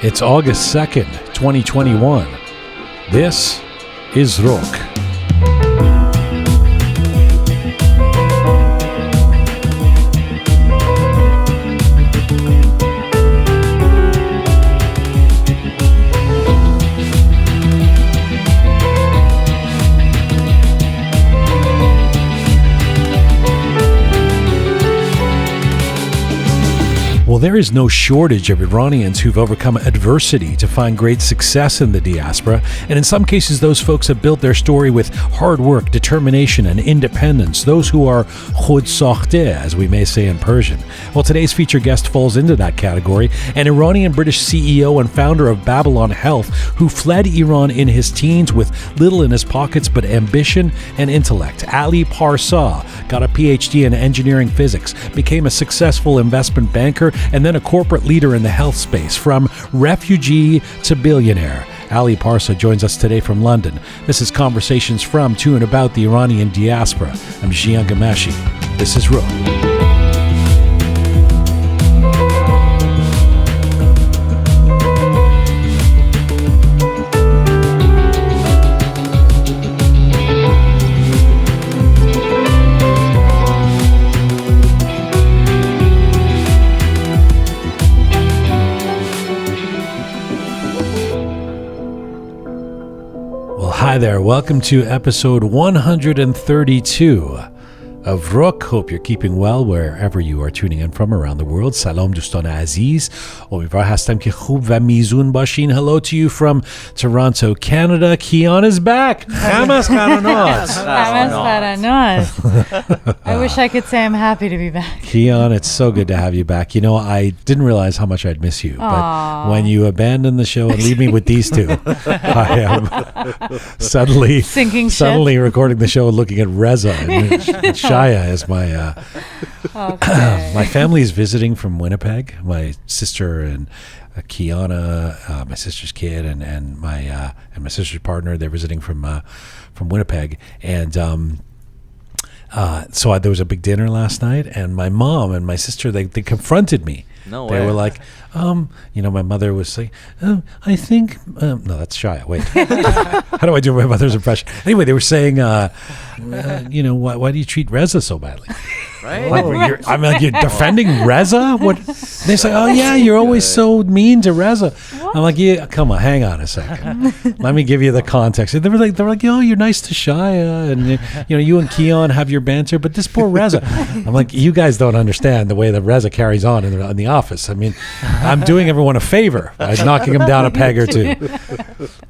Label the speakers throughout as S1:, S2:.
S1: It's August 2nd, 2021. This is Roqe. Well, there is no shortage of Iranians who've overcome adversity to find great success in the diaspora, and in some cases those folks have built their story with hard work, determination, and independence, those who are khud sakhte, as we may say in Persian. Well, today's featured guest falls into that category, an Iranian-British CEO and founder of Babylon Health, who fled Iran in his teens with little in his pockets but ambition and intellect. Ali Parsa got a PhD in engineering physics, became a successful investment banker, and then a corporate leader in the health space. From Refugee to Billionaire, Ali Parsa joins us today from London. This is Conversations from, to, and about the Iranian diaspora. I'm Jian Ghomeshi. This is Roqe. Hi there, welcome to episode 132 of Roqe. Hope you're keeping well wherever you are tuning in from around the world. Salam dostan aziz. امیدوار هستم که خوب و میزون باشین. Hello to you from Toronto, Canada. Kian is back. Chamas Charanot.
S2: I wish I could say I'm happy to be back.
S1: Kian, it's so good to have you back. You know, I didn't realize how much I'd miss you, but when you abandon the show and leave me with these two, I am suddenly recording the show and looking at Reza and Shaya is my my family is visiting from Winnipeg. My sister and Kiana, my sister's kid, and my sister's partner, they're visiting from Winnipeg, and so there was a big dinner last night, and my mom and my sister they confronted me.
S3: No way.
S1: They were like, my mother was saying, I think, no, that's Shia. Wait, how do I do my mother's impression? Anyway, they were saying, why do you treat Reza so badly?
S3: Right?
S1: Like, you're defending Reza? What? They say, oh yeah, you're always so mean to Reza. What? I'm like, yeah, come on, hang on a second. Let me give you the context. They were like, you're nice to Shia, and you and Keon have your banter, but this poor Reza. I'm like, you guys don't understand the way that Reza carries on in the office. I mean, I'm doing everyone a favor by knocking him down a peg or two,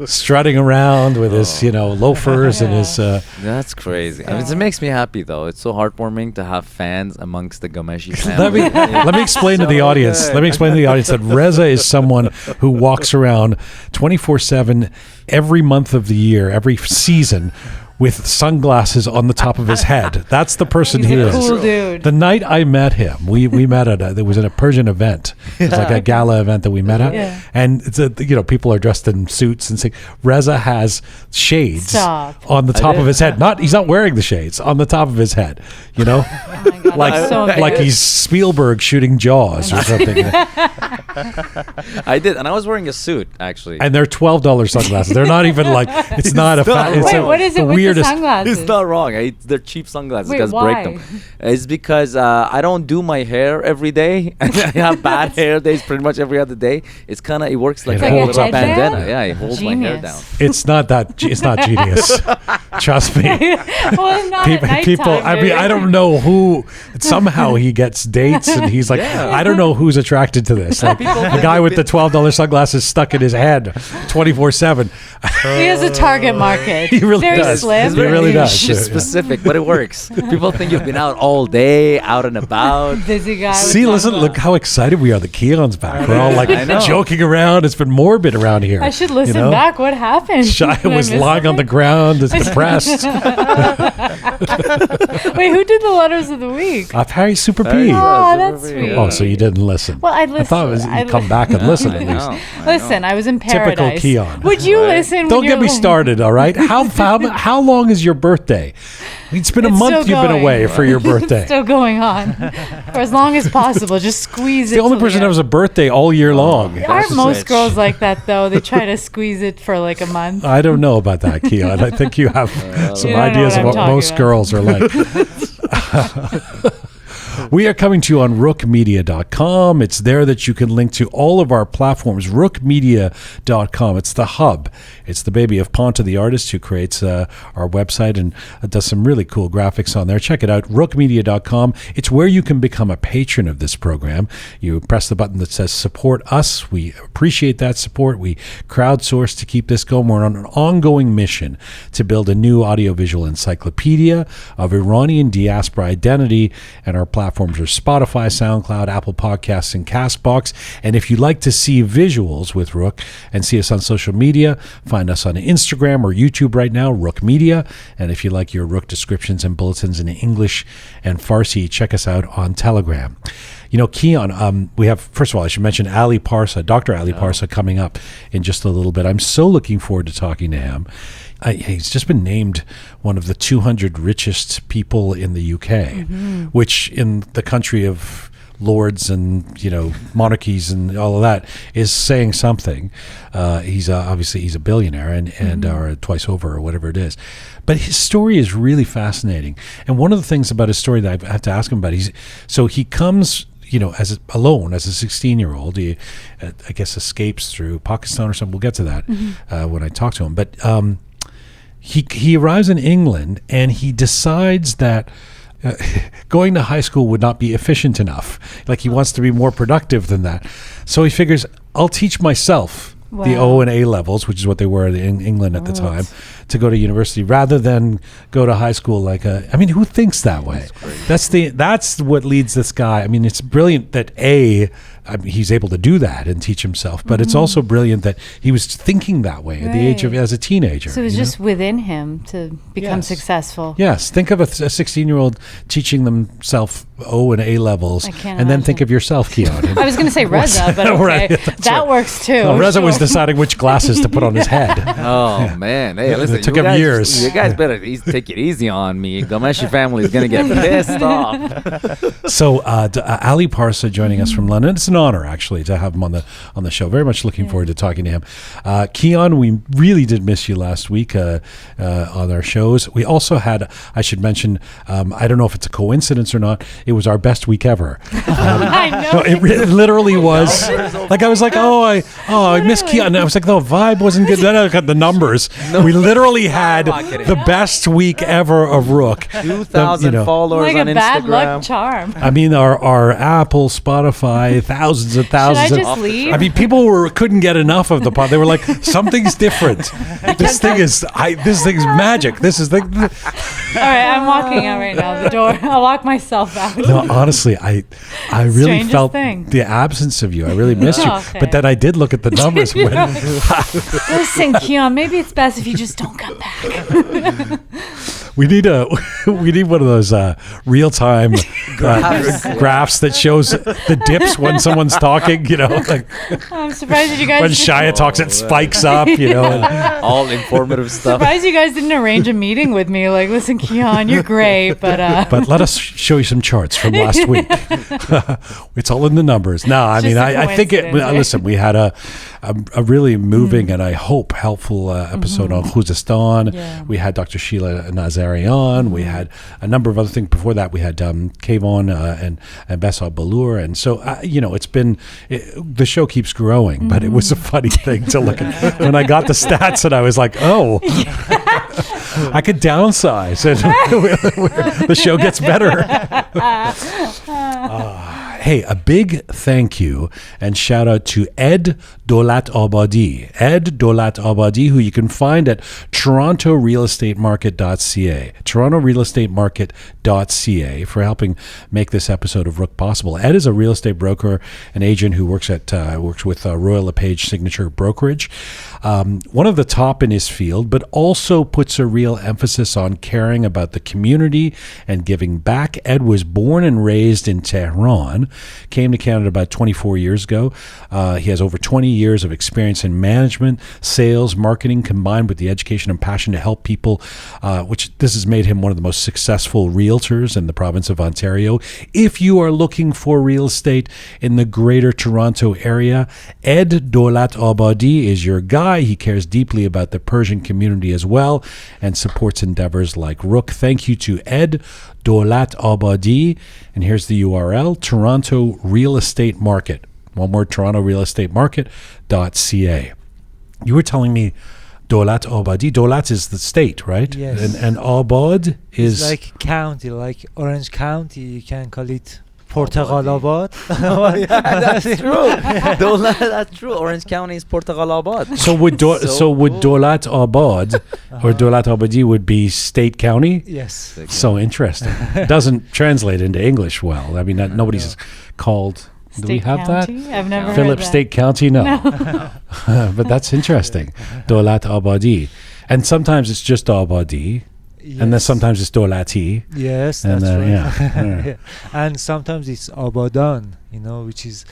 S1: strutting around with his loafers and his.
S3: That's crazy. I mean, it makes me happy though. It's so heartwarming to have fans amongst the Ghomeshi family.
S1: Let me explain to the audience. Let me explain to the audience that Reza is someone who walks around 24/7 every month of the year, every season, with sunglasses on the top of his head. That's the person he is.
S2: Cool dude.
S1: The night I met him, we met at it was in a Persian event. It was like a gala event that we met at, and it's people are dressed in suits and saying Reza has shades on the top of his head. He's not wearing the shades on the top of his head.
S2: Oh my God,
S1: like he's Spielberg shooting Jaws or something.
S3: I did, and I was wearing a suit actually.
S1: And they're $12 sunglasses. They're not even like it's not a.
S2: What is it with the sunglasses?
S3: It's not wrong. They're cheap sunglasses.
S2: Wait,
S3: guys
S2: why?
S3: break them. It's because I don't do my hair every day. I have bad hair days pretty much every other day. It works like a little bandana. Yeah, it holds my hair down.
S1: It's not genius. Trust me.
S2: Well, not
S1: people. I mean, I don't know who. Somehow he gets dates, and he's like, I don't know who's attracted to this. Like a guy with the $12 sunglasses stuck in his head 24/7.
S2: He has a target market.
S1: He really
S2: Very
S1: does.
S2: Slim.
S1: He really does.
S3: Specific, but it works. People think you've been out all day, out and about.
S2: Busy guy.
S1: See, listen, look how excited we are. The Keon's back. We're all like joking around. It's been morbid around here.
S2: I should listen back. What happened?
S1: Shia was lying on the ground. Is depressed.
S2: Wait, who did the letters of the week?
S1: Harry Super P.
S2: Oh, that's sweet.
S1: Oh, so you didn't listen?
S2: Well, I listened.
S1: I thought you'd come back and listen at least.
S2: Listen, I was in paradise.
S1: Typical Keon.
S2: Would you listen?
S1: Don't get me started, all right? How long is your birthday? It's been a month you've been away for your birthday.
S2: It's still going on. For as long as possible. Just squeeze it.
S1: The only person that has a birthday all year long.
S2: Aren't most girls like that, though? They try to squeeze it for like a month.
S1: I don't know about that, Keon. I think you have some ideas of what most girls are like. We are coming to you on roqemedia.com. It's there that you can link to all of our platforms. roqemedia.com. It's the hub. It's the baby of Ponta, the artist who creates our website and does some really cool graphics on there. Check it out, roqemedia.com. It's where you can become a patron of this program. You press the button that says support us. We appreciate that support. We crowdsource to keep this going. We're on an ongoing mission to build a new audiovisual encyclopedia of Iranian diaspora identity, and our platforms are Spotify, SoundCloud, Apple Podcasts, and CastBox. And if you'd like to see visuals with Roqe and see us on social media, find us on Instagram or YouTube right now, Roqe Media. And if you like your Roqe descriptions and bulletins in English and Farsi, check us out on Telegram. You know, Keon, we have, first of all, I should mention Ali Parsa, Dr. Ali Parsa, coming up in just a little bit. I'm so looking forward to talking to him. He's just been named one of the 200 richest people in the UK, which in the country of lords and, you know, monarchies and all of that is saying something. He's obviously a billionaire and or twice over or whatever it is. But his story is really fascinating. And one of the things about his story that I have to ask him about, he comes, you know, as a 16-year-old, he, I guess, escapes through Pakistan or something. We'll get to that when I talk to him. But he arrives in England and he decides that going to high school would not be efficient enough. Like, he wants to be more productive than that. So he figures, I'll teach myself the O and A levels, which is what they were in England at the time, to go to university rather than go to high school. I mean, who thinks that way? That's what leads this guy. I mean, it's brilliant that he's able to do that and teach himself, but it's also brilliant that he was thinking that way at the age of, as a teenager.
S2: So it was just within him to become successful.
S1: Yes. Think of a 16-year-old teaching themselves O and A levels, and then think of yourself, Keon.
S2: I was going to say Reza, but okay.
S1: Right,
S2: that works too.
S1: No, Reza was deciding which glasses to put on his head.
S3: Oh, man. Hey, listen.
S1: It took him years.
S3: You guys better take it easy on me. Ghomeshi family is going to get pissed off.
S1: So Ali Parsa joining us from London. It's an honor, actually, to have him on the show. Very much looking forward to talking to him. Keon, we really did miss you last week on our shows. We also had, I should mention, I don't know if it's a coincidence or not, it was our best week ever.
S2: I know.
S1: No, it literally was. Like, I was like, I miss Keon. And I was like, the vibe wasn't good. Then I got the numbers. We literally had the best week ever of Roqe.
S3: 2,000 followers on Instagram. Like a
S2: bad luck charm.
S1: I mean, our Apple, Spotify, thousands and thousands.
S2: Should I just leave?
S1: I mean, people couldn't get enough of the pod. They were like, something's different. This thing's magic. This is the.
S2: All right, I'm walking out right now. The door. I'll lock myself out.
S1: No, honestly, I really felt
S2: thing.
S1: the absence of you. I really missed you.
S2: Okay.
S1: But then I did look at the numbers.
S2: Listen, Keon, maybe it's best if you just don't come back.
S1: We need one of those real-time graphs that shows the dips when someone's talking. You know, like
S2: I'm surprised that you guys.
S1: When Shia talks, it spikes up. You know,
S3: all informative stuff.
S2: Surprised you guys didn't arrange a meeting with me. Like, listen, Keon, you're great, but
S1: let us show you some charts from last week. It's all in the numbers. No, I mean, I think it. Listen, we had a really moving and I hope helpful episode on Khuzestan. Yeah. We had Dr. Sheila Nazarian. We had a number of other things before that. We had Kayvon and Bessal Balour. And so, the show keeps growing, but it was a funny thing to look at. When I got the stats and I was like, I could downsize and the show gets better. Hey, a big thank you and shout out to Ed Dolat Abadi. Ed Dolat Abadi, who you can find at torontorealestatemarket.ca. torontorealestatemarket.ca for helping make this episode of Roqe possible. Ed is a real estate broker, an agent who works with Royal LePage Signature Brokerage. One of the top in his field, but also puts a real emphasis on caring about the community and giving back. Ed was born and raised in Tehran, came to Canada about 24 years ago. He has over 20 years of experience in management, sales, marketing, combined with the education and passion to help people, which this has made him one of the most successful realtors in the province of Ontario. If you are looking for real estate in the Greater Toronto area, Ed Dolat Abadi is your guy. He cares deeply about the Persian community as well and supports endeavors like Roqe. Thank you to Ed Dolat Abadi. And here's the URL, Toronto Real Estate Market. One more, Toronto Real Estate Market.ca. You were telling me Dolat Abadi. Dolat is the state, right?
S4: Yes.
S1: And Abad is...
S4: It's like county, like Orange County. You can call it Portagalabad.
S3: That's true. That's true. Orange County is Portagalabad.
S1: So would Dolat Abad or Dolat Abadi would be state county?
S4: Yes.
S1: So interesting. Doesn't translate into English well. I mean, nobody's called... Do we have
S2: County?
S1: that?
S2: I've never
S1: Phillip
S2: heard that.
S1: State County? No. But that's interesting. Dolat Abadi. And sometimes it's just Abadi.
S4: Yes.
S1: And then sometimes it's Dolati.
S4: Yes,
S1: And
S4: that's
S1: then,
S4: right.
S1: yeah.
S4: Yeah. And sometimes it's Abadan, which is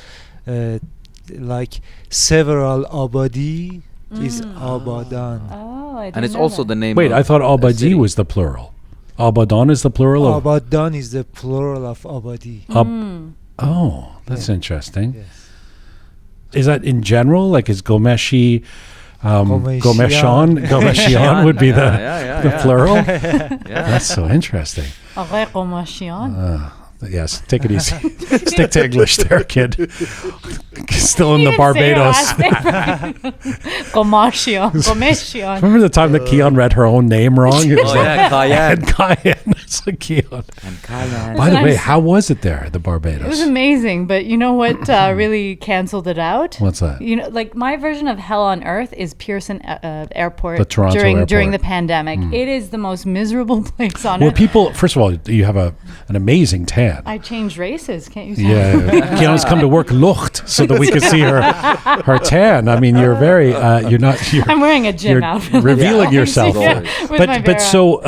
S4: like several Abadi is Abadan.
S2: Oh, I didn't
S3: And it's
S2: know
S3: also
S2: that.
S3: the name
S1: Wait,
S3: of
S1: I thought
S3: a
S1: Abadi
S3: city.
S1: was the plural. Abadan is the plural of...
S4: Abadan is the plural of Abadi.
S1: Oh, that's interesting.
S4: Yes.
S1: Is that in general? Like, is Ghomeshi...
S4: Ghomeshian.
S1: Gomeshian would be the plural?
S3: Yeah.
S1: That's so interesting.
S2: Roqe Team.
S1: Yes, take it easy. Stick to English there, kid. Still in
S2: You
S1: the
S2: didn't say her last
S1: Barbados.
S2: name right. Ghomeshi.
S1: Remember the time that Keon read her own name wrong? It was
S3: Oh, yeah, Cayenne.
S1: Cayenne. It's like Keon.
S3: And Cayenne.
S1: By the way,
S2: Nice.
S1: how was it there, the
S2: It was
S1: Barbados?
S2: amazing, but you know what really canceled it out?
S1: What's that?
S2: Like my version of hell on earth is Pearson Airport
S1: The Toronto
S2: during
S1: airport.
S2: the pandemic. It is the most miserable place on
S1: Where
S2: earth.
S1: people, first of all, you have an amazing tan.
S2: I changed races, can't you tell?
S1: Yeah, Keon's come to work Lucht so that we can see her tan. I mean, you're very, you're not, you're,
S2: I'm wearing a gym
S1: you're
S2: outfit.
S1: revealing yourself.
S2: Yeah, with my
S1: But
S2: bare
S1: so,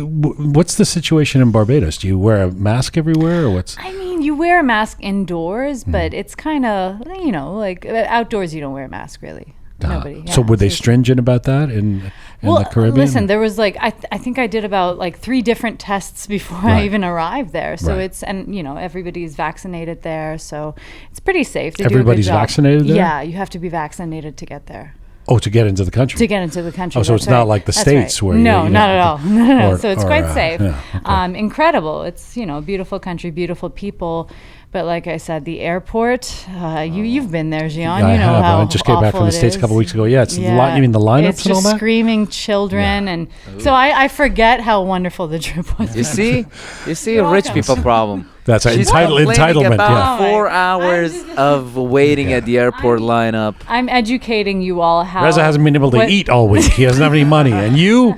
S1: what's the situation in Barbados? Do you wear a mask everywhere, or what's?
S2: I mean, you wear a mask indoors, but it's kind of, like outdoors, you don't wear a mask really. Nobody.
S1: So
S2: yeah,
S1: were they
S2: so-
S1: stringent about that in the Caribbean?
S2: Listen, there was like I think I did about like 3 different tests before I
S1: Right.
S2: even arrived there. So
S1: Right.
S2: it's everybody's vaccinated there, so it's pretty safe. They
S1: Everybody's
S2: do a good job.
S1: vaccinated there?
S2: Yeah, you have to be vaccinated to get there.
S1: Oh, to get into the country.
S2: To get into the country.
S1: Oh, so
S2: that's
S1: it's not
S2: right.
S1: like the
S2: That's
S1: States
S2: right.
S1: where
S2: no,
S1: you
S2: not
S1: know,
S2: at all. No.
S1: or-
S2: So it's
S1: or,
S2: quite safe.
S1: yeah, okay.
S2: Incredible. It's a beautiful country, beautiful people. But like I said, the airport. You've been there, Jian.
S1: Yeah,
S2: you
S1: I
S2: know
S1: have.
S2: how
S1: I just came back
S2: awful
S1: from the
S2: it
S1: States a
S2: is.
S1: couple weeks ago. Yeah, it's you mean the lineups
S2: It's
S1: and all
S2: just
S1: that?
S2: screaming children, and so I forget how wonderful the trip was.
S3: You see
S2: You're
S3: a rich
S2: welcome.
S3: people problem.
S1: That's right.
S3: She's
S1: Entitlement.
S3: complaining about
S2: yeah.
S3: 4
S2: I'm
S3: hours
S2: just-
S3: of waiting at the airport lineup.
S2: I'm educating you all how.
S1: Reza hasn't been able to
S2: what-
S1: eat all week. He doesn't have any money, and you.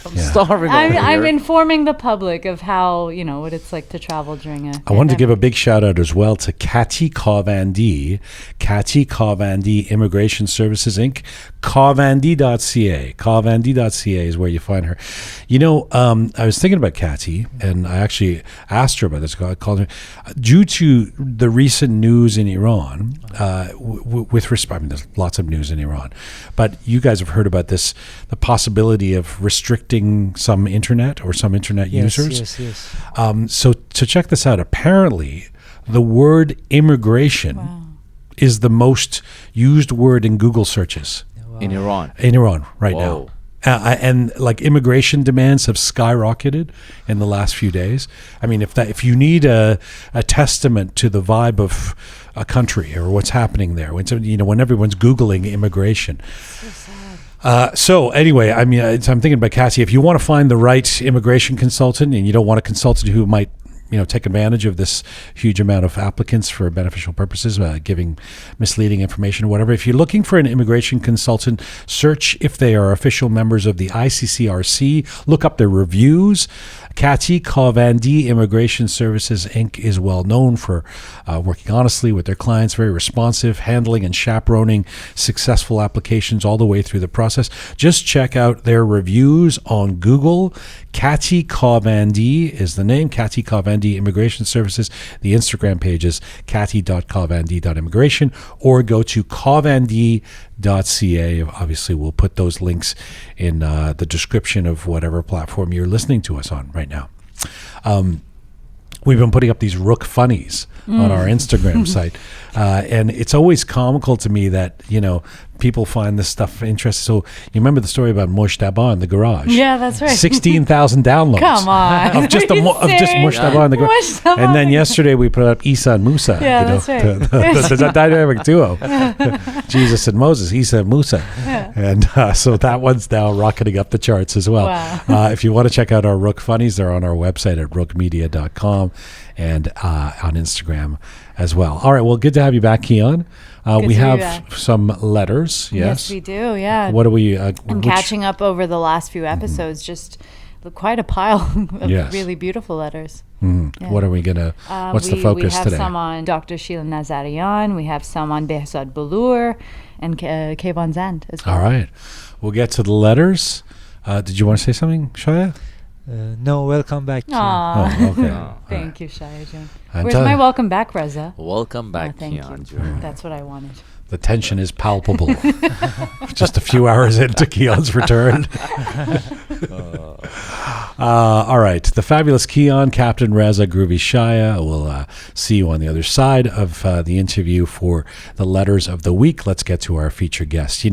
S3: I'm starving over
S2: I'm
S3: here.
S2: informing the public of how what it's like to travel during a.
S1: I wanted to give a big shout out as well to Kati Kavandi, Immigration Services Inc. Kavandi.ca. Kavandi.ca is where you find her. I was thinking about Kati, and I actually asked her about this. I called her due to the recent news in Iran. With respect, I mean, there's lots of news in Iran, but you guys have heard about this, the possibility of restricting some internet or some internet users.
S4: Yes.
S1: So to check this out, apparently the word immigration is the most used word in Google searches
S3: in Iran.
S1: right
S3: Whoa.
S1: now. And like immigration demands have skyrocketed in the last few days. I mean, if you need a testament to the vibe of a country or what's happening there, when everyone's Googling immigration. So anyway, I mean, I'm thinking about Cassie. If you want to find the right immigration consultant and you don't want a consultant who might, take advantage of this huge amount of applicants for beneficial purposes, giving misleading information or whatever. If you're looking for an immigration consultant, search if they are official members of the ICCRC. Look up their reviews. Kati Kavandi Immigration Services Inc. is well known for working honestly with their clients, very responsive, handling and chaperoning successful applications all the way through the process. Just check out their reviews on Google. Kati Kavandi is the name, Kati Kavandi Immigration Services. The Instagram page is kati.kavandi.immigration, or go to kavandi.ca. Obviously, we'll put those links in the description of whatever platform you're listening to us on right now. We've been putting up these Roqe funnies on our Instagram site, and it's always comical to me that, people find this stuff interesting. So you remember the story about Moshtaba in the garage?
S2: Yeah, that's right.
S1: 16,000 downloads.
S2: Come on.
S1: Of just Moshtaba in the garage. And then yesterday we put up Isa and Musa.
S2: Yeah, that's right.
S1: The dynamic duo. Jesus and Moses, Isa and Musa.
S2: Yeah.
S1: And so that one's now rocketing up the charts as well.
S2: Wow.
S1: If you want to check out our Roqe funnies, they're on our website at roqemedia.com and on Instagram as well. All right, well, good to have you back, Kian. We have some letters.
S2: Yes, we do. Yeah.
S1: What do we?
S2: I'm catching up over the last few episodes. Just quite a pile of really beautiful letters.
S1: Yeah. What are we gonna? What's the focus today?
S2: We have some on Dr. Sheila Nazarian. We have some on Behzad Balour and Kayvon Zand as well.
S1: All right, we'll get to the letters. Did you want to say something, Shaya?
S4: No, welcome back.
S2: Aww.
S1: Oh, okay.
S2: Thank you, Shaya Jun. Where's my welcome back, Reza?
S3: Welcome back,
S2: thank
S3: Kian.
S2: you. That's what I wanted.
S1: The tension is palpable. Just a few hours into Keon's return. All right. The fabulous Keon, Captain Reza, Groovy Shaya. We'll see you on the other side of the interview for the letters of the week. Let's get to our featured guest.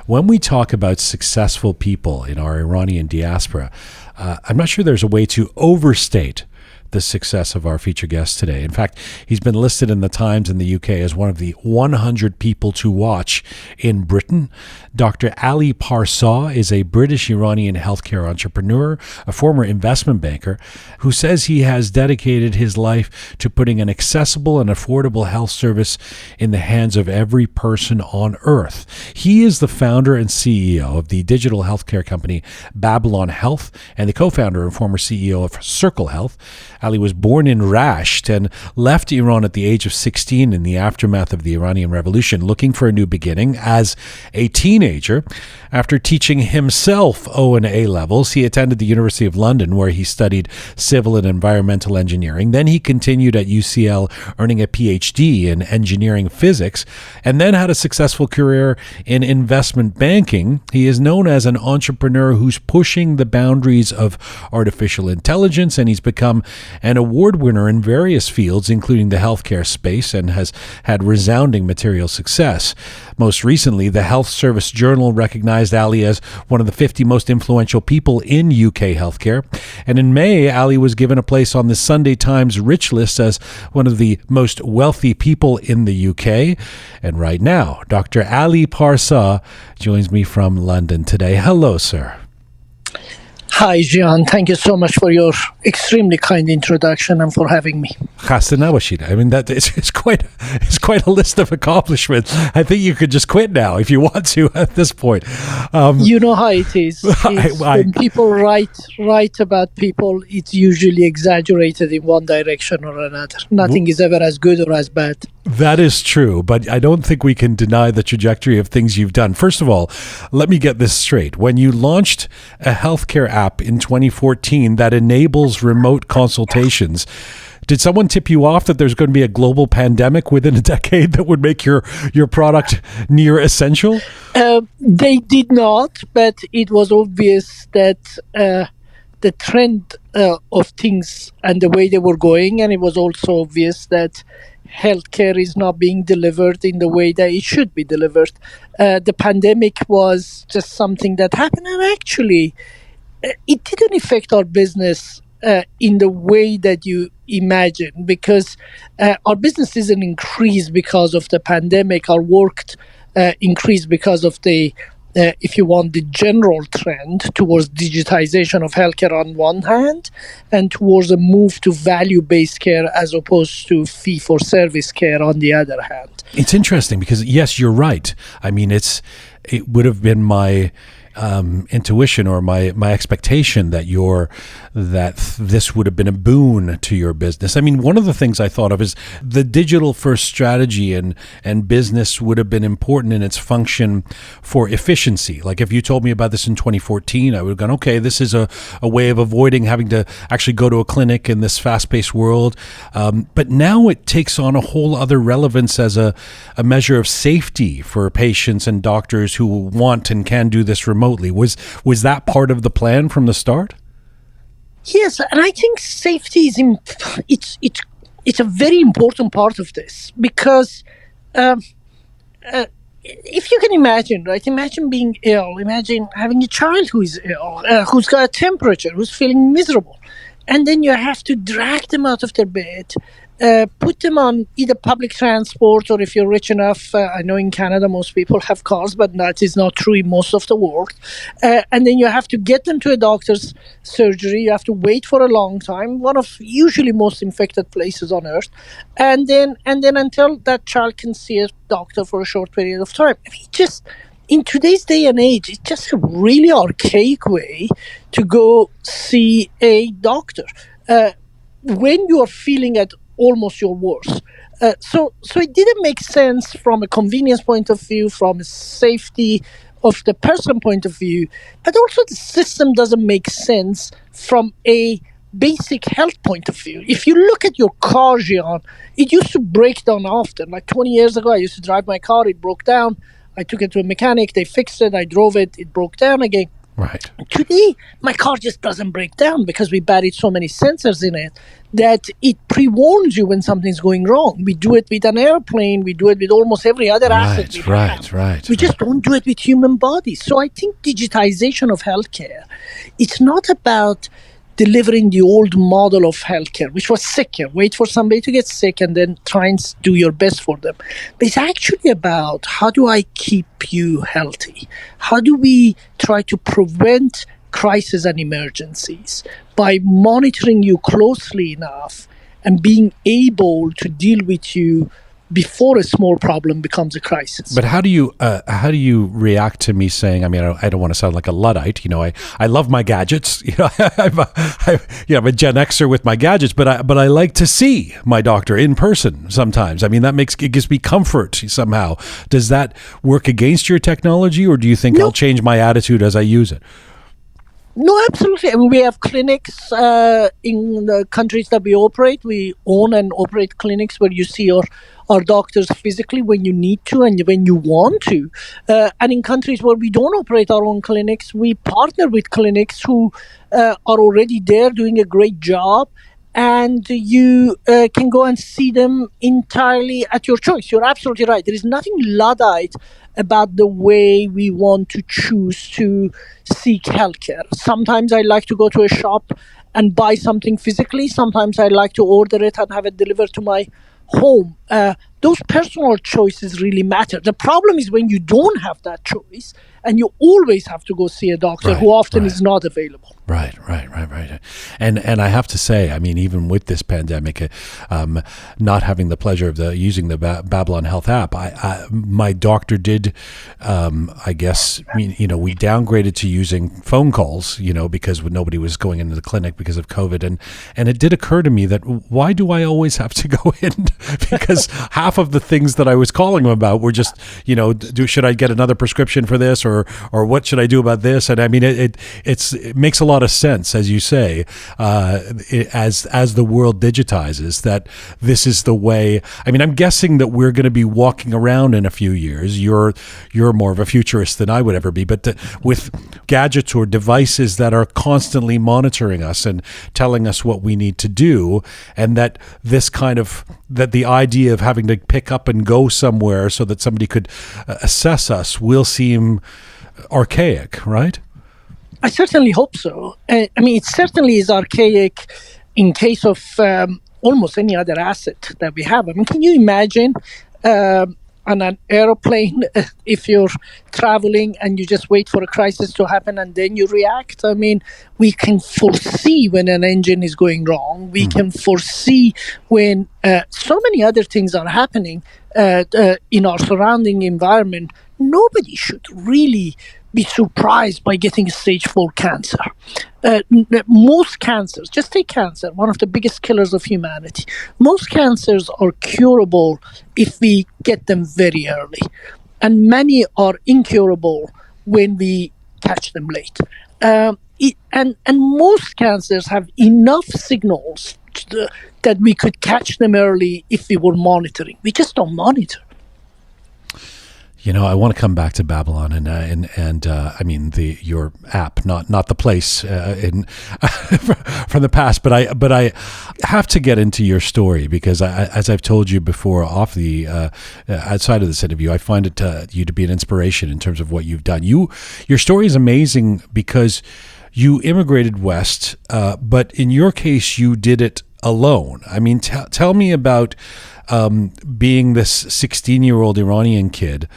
S1: When we talk about successful people in our Iranian diaspora, I'm not sure there's a way to overstate the success of our featured guest today. In fact, he's been listed in the Times in the UK as one of the 100 people to watch in Britain. Dr. Ali Parsa is a British-Iranian healthcare entrepreneur, a former investment banker, who says he has dedicated his life to putting an accessible and affordable health service in the hands of every person on earth. He is the founder and CEO of the digital healthcare company Babylon Health and the co-founder and former CEO of Circle Health. Ali was born in Rasht and left Iran at the age of 16 in the aftermath of the Iranian Revolution, looking for a new beginning. As a teenager, after teaching himself O and A levels, he attended the University of London, where he studied civil and environmental engineering. Then he continued at UCL, earning a PhD in engineering physics, and then had a successful career in investment banking. He is known as an entrepreneur who's pushing the boundaries of artificial intelligence, and he's become an award winner in various fields, including the healthcare space, and has had resounding material success. Most recently, the Health Service Journal recognized Ali as one of the 50 most influential people in UK healthcare. And in May, Ali was given a place on the Sunday Times Rich List as one of the most wealthy people in the UK. And right now, Dr. Ali Parsa joins me from London today. Hello, sir.
S5: Hi, Jian. Thank you so much for your extremely kind introduction and for having me.
S1: Khasta nabashid. I mean, it's quite a list of accomplishments. I think you could just quit now if you want to at this point.
S5: You know how it is. When people write about people, it's usually exaggerated in one direction or another. Nothing is ever as good or as bad.
S1: That is true, but I don't think we can deny the trajectory of things you've done. First of all, let me get this straight. When you launched a healthcare app in 2014 that enables remote consultations, did someone tip you off that there's going to be a global pandemic within a decade that would make your product near essential?
S5: They did not, but it was obvious that the trend of things and the way they were going, and it was also obvious that healthcare is not being delivered in the way that it should be delivered. The pandemic was just something that happened, and actually it didn't affect our business in the way that you imagine, because our business didn't increase because of the pandemic. Our work increased because of the if you want, the general trend towards digitization of healthcare on one hand, and towards a move to value-based care as opposed to fee-for-service care on the other hand.
S1: It's interesting because, yes, you're right. I mean, it would have been my intuition or my expectation that this would have been a boon to your business. I mean, one of the things I thought of is the digital first strategy and business would have been important in its function for efficiency. Like if you told me about this in 2014, I would have gone, okay, this is a way of avoiding having to actually go to a clinic in this fast-paced world. But now it takes on a whole other relevance as a measure of safety for patients and doctors who want and can do this remotely. Was that part of the plan from the start?
S5: Yes, and I think safety is it's a very important part of this because if you can imagine, right? Imagine being ill. Imagine having a child who is ill, who's got a temperature, who's feeling miserable, and then you have to drag them out of their bed. Put them on either public transport or if you're rich enough, I know in Canada most people have cars, but that is not true in most of the world. And then you have to get them to a doctor's surgery. You have to wait for a long time, one of usually most infected places on earth. And then until that child can see a doctor for a short period of time. I mean, just in today's day and age, it's just a really archaic way to go see a doctor. When you are feeling at almost your worst. So it didn't make sense from a convenience point of view, from a safety of the person point of view, but also the system doesn't make sense from a basic health point of view. If you look at your car, Jian, it used to break down often. Like 20 years ago, I used to drive my car, it broke down. I took it to a mechanic, they fixed it, I drove it, it broke down again.
S1: Right.
S5: Today, my car just doesn't break down because we buried so many sensors in it that it pre-warns you when something's going wrong. We do it with an airplane. We do it with almost every other asset we have.
S1: Right.
S5: We just don't do it with human bodies. So I think digitization of healthcare, it's not about delivering the old model of healthcare, which was sicker. Wait for somebody to get sick and then try and do your best for them. But it's actually about how do I keep you healthy? How do we try to prevent crises and emergencies by monitoring you closely enough and being able to deal with you before a small problem becomes a crisis.
S1: But how do you react to me saying? I mean, I don't want to sound like a Luddite. You know, I love my gadgets. You know, I'm a Gen Xer with my gadgets. But I like to see my doctor in person sometimes. I mean, it gives me comfort somehow. Does that work against your technology, or do you think I'll change my attitude as I use it?
S5: No, absolutely. I mean, we have clinics in the countries that we operate. We own and operate clinics where you see our doctors physically when you need to and when you want to. And in countries where we don't operate our own clinics, we partner with clinics who are already there doing a great job. And you can go and see them entirely at your choice. You're absolutely right. There is nothing Luddite about the way we want to choose to seek healthcare. Sometimes I like to go to a shop and buy something physically. Sometimes I like to order it and have it delivered to my home. Those personal choices really matter. The problem is when you don't have that choice and you always have to go see a doctor who often is not available.
S1: Right. And I have to say, I mean, even with this pandemic, not having the pleasure of using the Babylon Health app, my doctor did, I guess, you know, we downgraded to using phone calls, you know, because nobody was going into the clinic because of COVID. And it did occur to me that why do I always have to go in? Because half of the things that I was calling him about were just, you know, should I get another prescription for this or what should I do about this? And I mean, it makes a lot of sense, as you say, as the world digitizes, that this is the way. I mean, I'm guessing that we're going to be walking around in a few years. You're more of a futurist than I would ever be, but with gadgets or devices that are constantly monitoring us and telling us what we need to do, and that the idea of having to pick up and go somewhere so that somebody could assess us will seem archaic, right?
S5: I certainly hope so. I mean, it certainly is archaic in case of almost any other asset that we have. I mean, can you imagine on an airplane if you're traveling and you just wait for a crisis to happen and then you react? I mean, we can foresee when an engine is going wrong. We can foresee when so many other things are happening in our surrounding environment. Nobody should really be surprised by getting stage 4 cancer. Most cancers, just take cancer, one of the biggest killers of humanity. Most cancers are curable if we get them very early, and many are incurable when we catch them late. And most cancers have enough signals that we could catch them early if we were monitoring. We just don't monitor.
S1: You know, I want to come back to Babylon and I mean your app, not the place in from the past, but I have to get into your story because as I've told you before, off the outside of this interview, I find you to be an inspiration in terms of what you've done. Your story is amazing because you immigrated west, but in your case, you did it alone. I mean, tell me about being this 16-year-old Iranian kid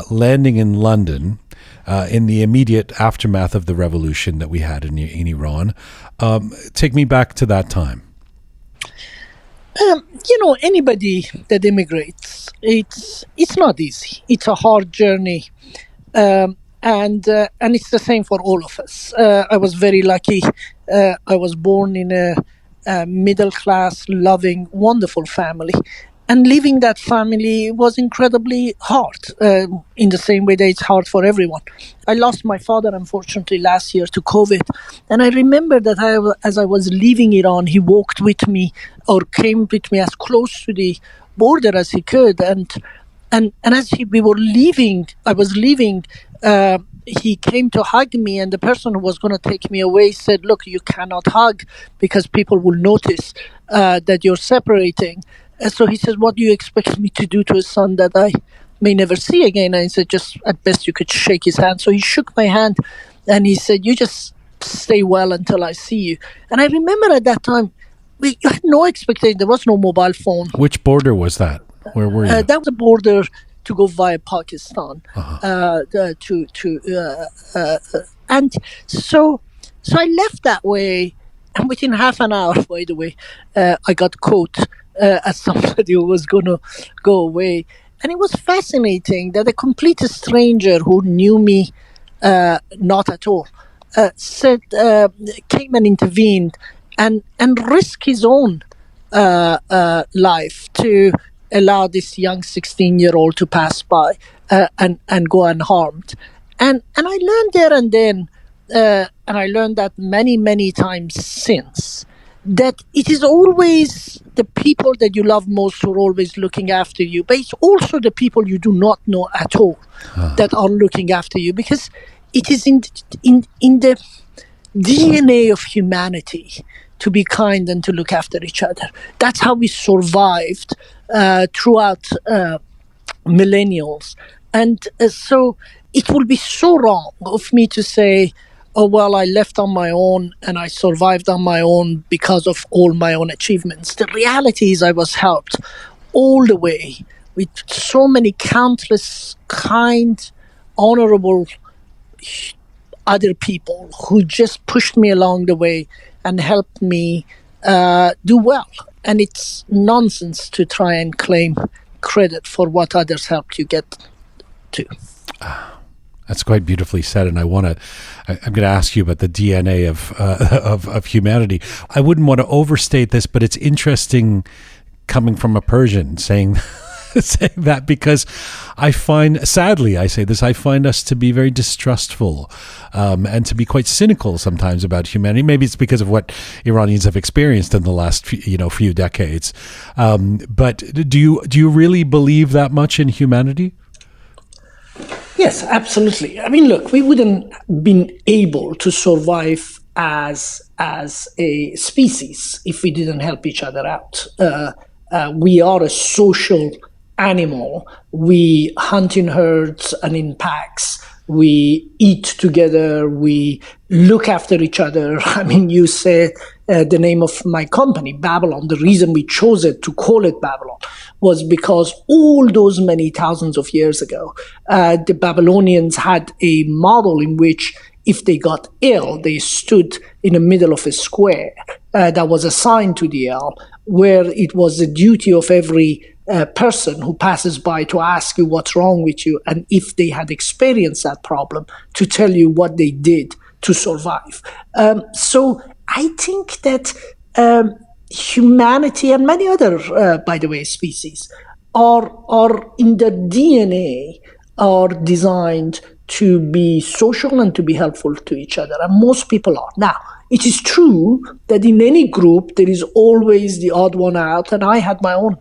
S1: landing in London in the immediate aftermath of the revolution that we had in Iran. Take me back to that time.
S5: Anybody that immigrates, it's not easy. It's a hard journey. And it's the same for all of us. I was very lucky. I was born in a middle-class, loving, wonderful family. And leaving that family was incredibly hard, in the same way that it's hard for everyone. I lost my father, unfortunately, last year to COVID. And I remember that as I was leaving Iran, he walked with me or came with me as close to the border as he could. And as we were leaving, I was leaving, he came to hug me, and the person who was going to take me away said, "Look, you cannot hug because people will notice that you're separating." And so he says, "What do you expect me to do to a son that I may never see again?" And I said, "Just at best you could shake his hand." So he shook my hand and he said, "You just stay well until I see you." And I remember at that time, we had no expectation. There was no mobile phone.
S1: Which border was that? Where were you?
S5: That was a border to go via Pakistan. And so I left that way, and within half an hour, by the way, I got caught as somebody who was going to go away. And it was fascinating that a complete stranger who knew me not at all came and intervened and risked his own life to allow this young 16-year-old to pass by and go unharmed. And I learned there and then, and I learned that many times since, that it is always the people that you love most who are always looking after you, but it's also the people you do not know at all that are looking after you, because it is in the DNA of humanity to be kind and to look after each other. That's how we survived throughout millennials. And so it would be so wrong of me to say, "Oh, well, I left on my own and I survived on my own because of all my own achievements." The reality is I was helped all the way with so many countless kind, honorable other people who just pushed me along the way and helped me do well. And it's nonsense to try and claim credit for what others helped you get to.
S1: That's quite beautifully said, and I'm going to ask you about the DNA of humanity. I wouldn't want to overstate this, but it's interesting coming from a Persian saying that, because I find, sadly, I say this, I find us to be very distrustful and to be quite cynical sometimes about humanity. Maybe it's because of what Iranians have experienced in the last few decades. But do you really believe that much in humanity?
S5: Yes, absolutely. I mean, look, we wouldn't been able to survive as a species if we didn't help each other out. We are a social animal. We hunt in herds and in packs. We eat together. We look after each other. I mean, you said the name of my company, Babylon. The reason we chose it to call it Babylon was because all those many thousands of years ago, the Babylonians had a model in which if they got ill, they stood in the middle of a square that was assigned to the ill, where it was the duty of every person who passes by to ask you what's wrong with you, and if they had experienced that problem, to tell you what they did to survive. So I think that humanity and many other, by the way, species are in their DNA are designed to be social and to be helpful to each other, and most people are. Now, it is true that in any group there is always the odd one out, and I had my own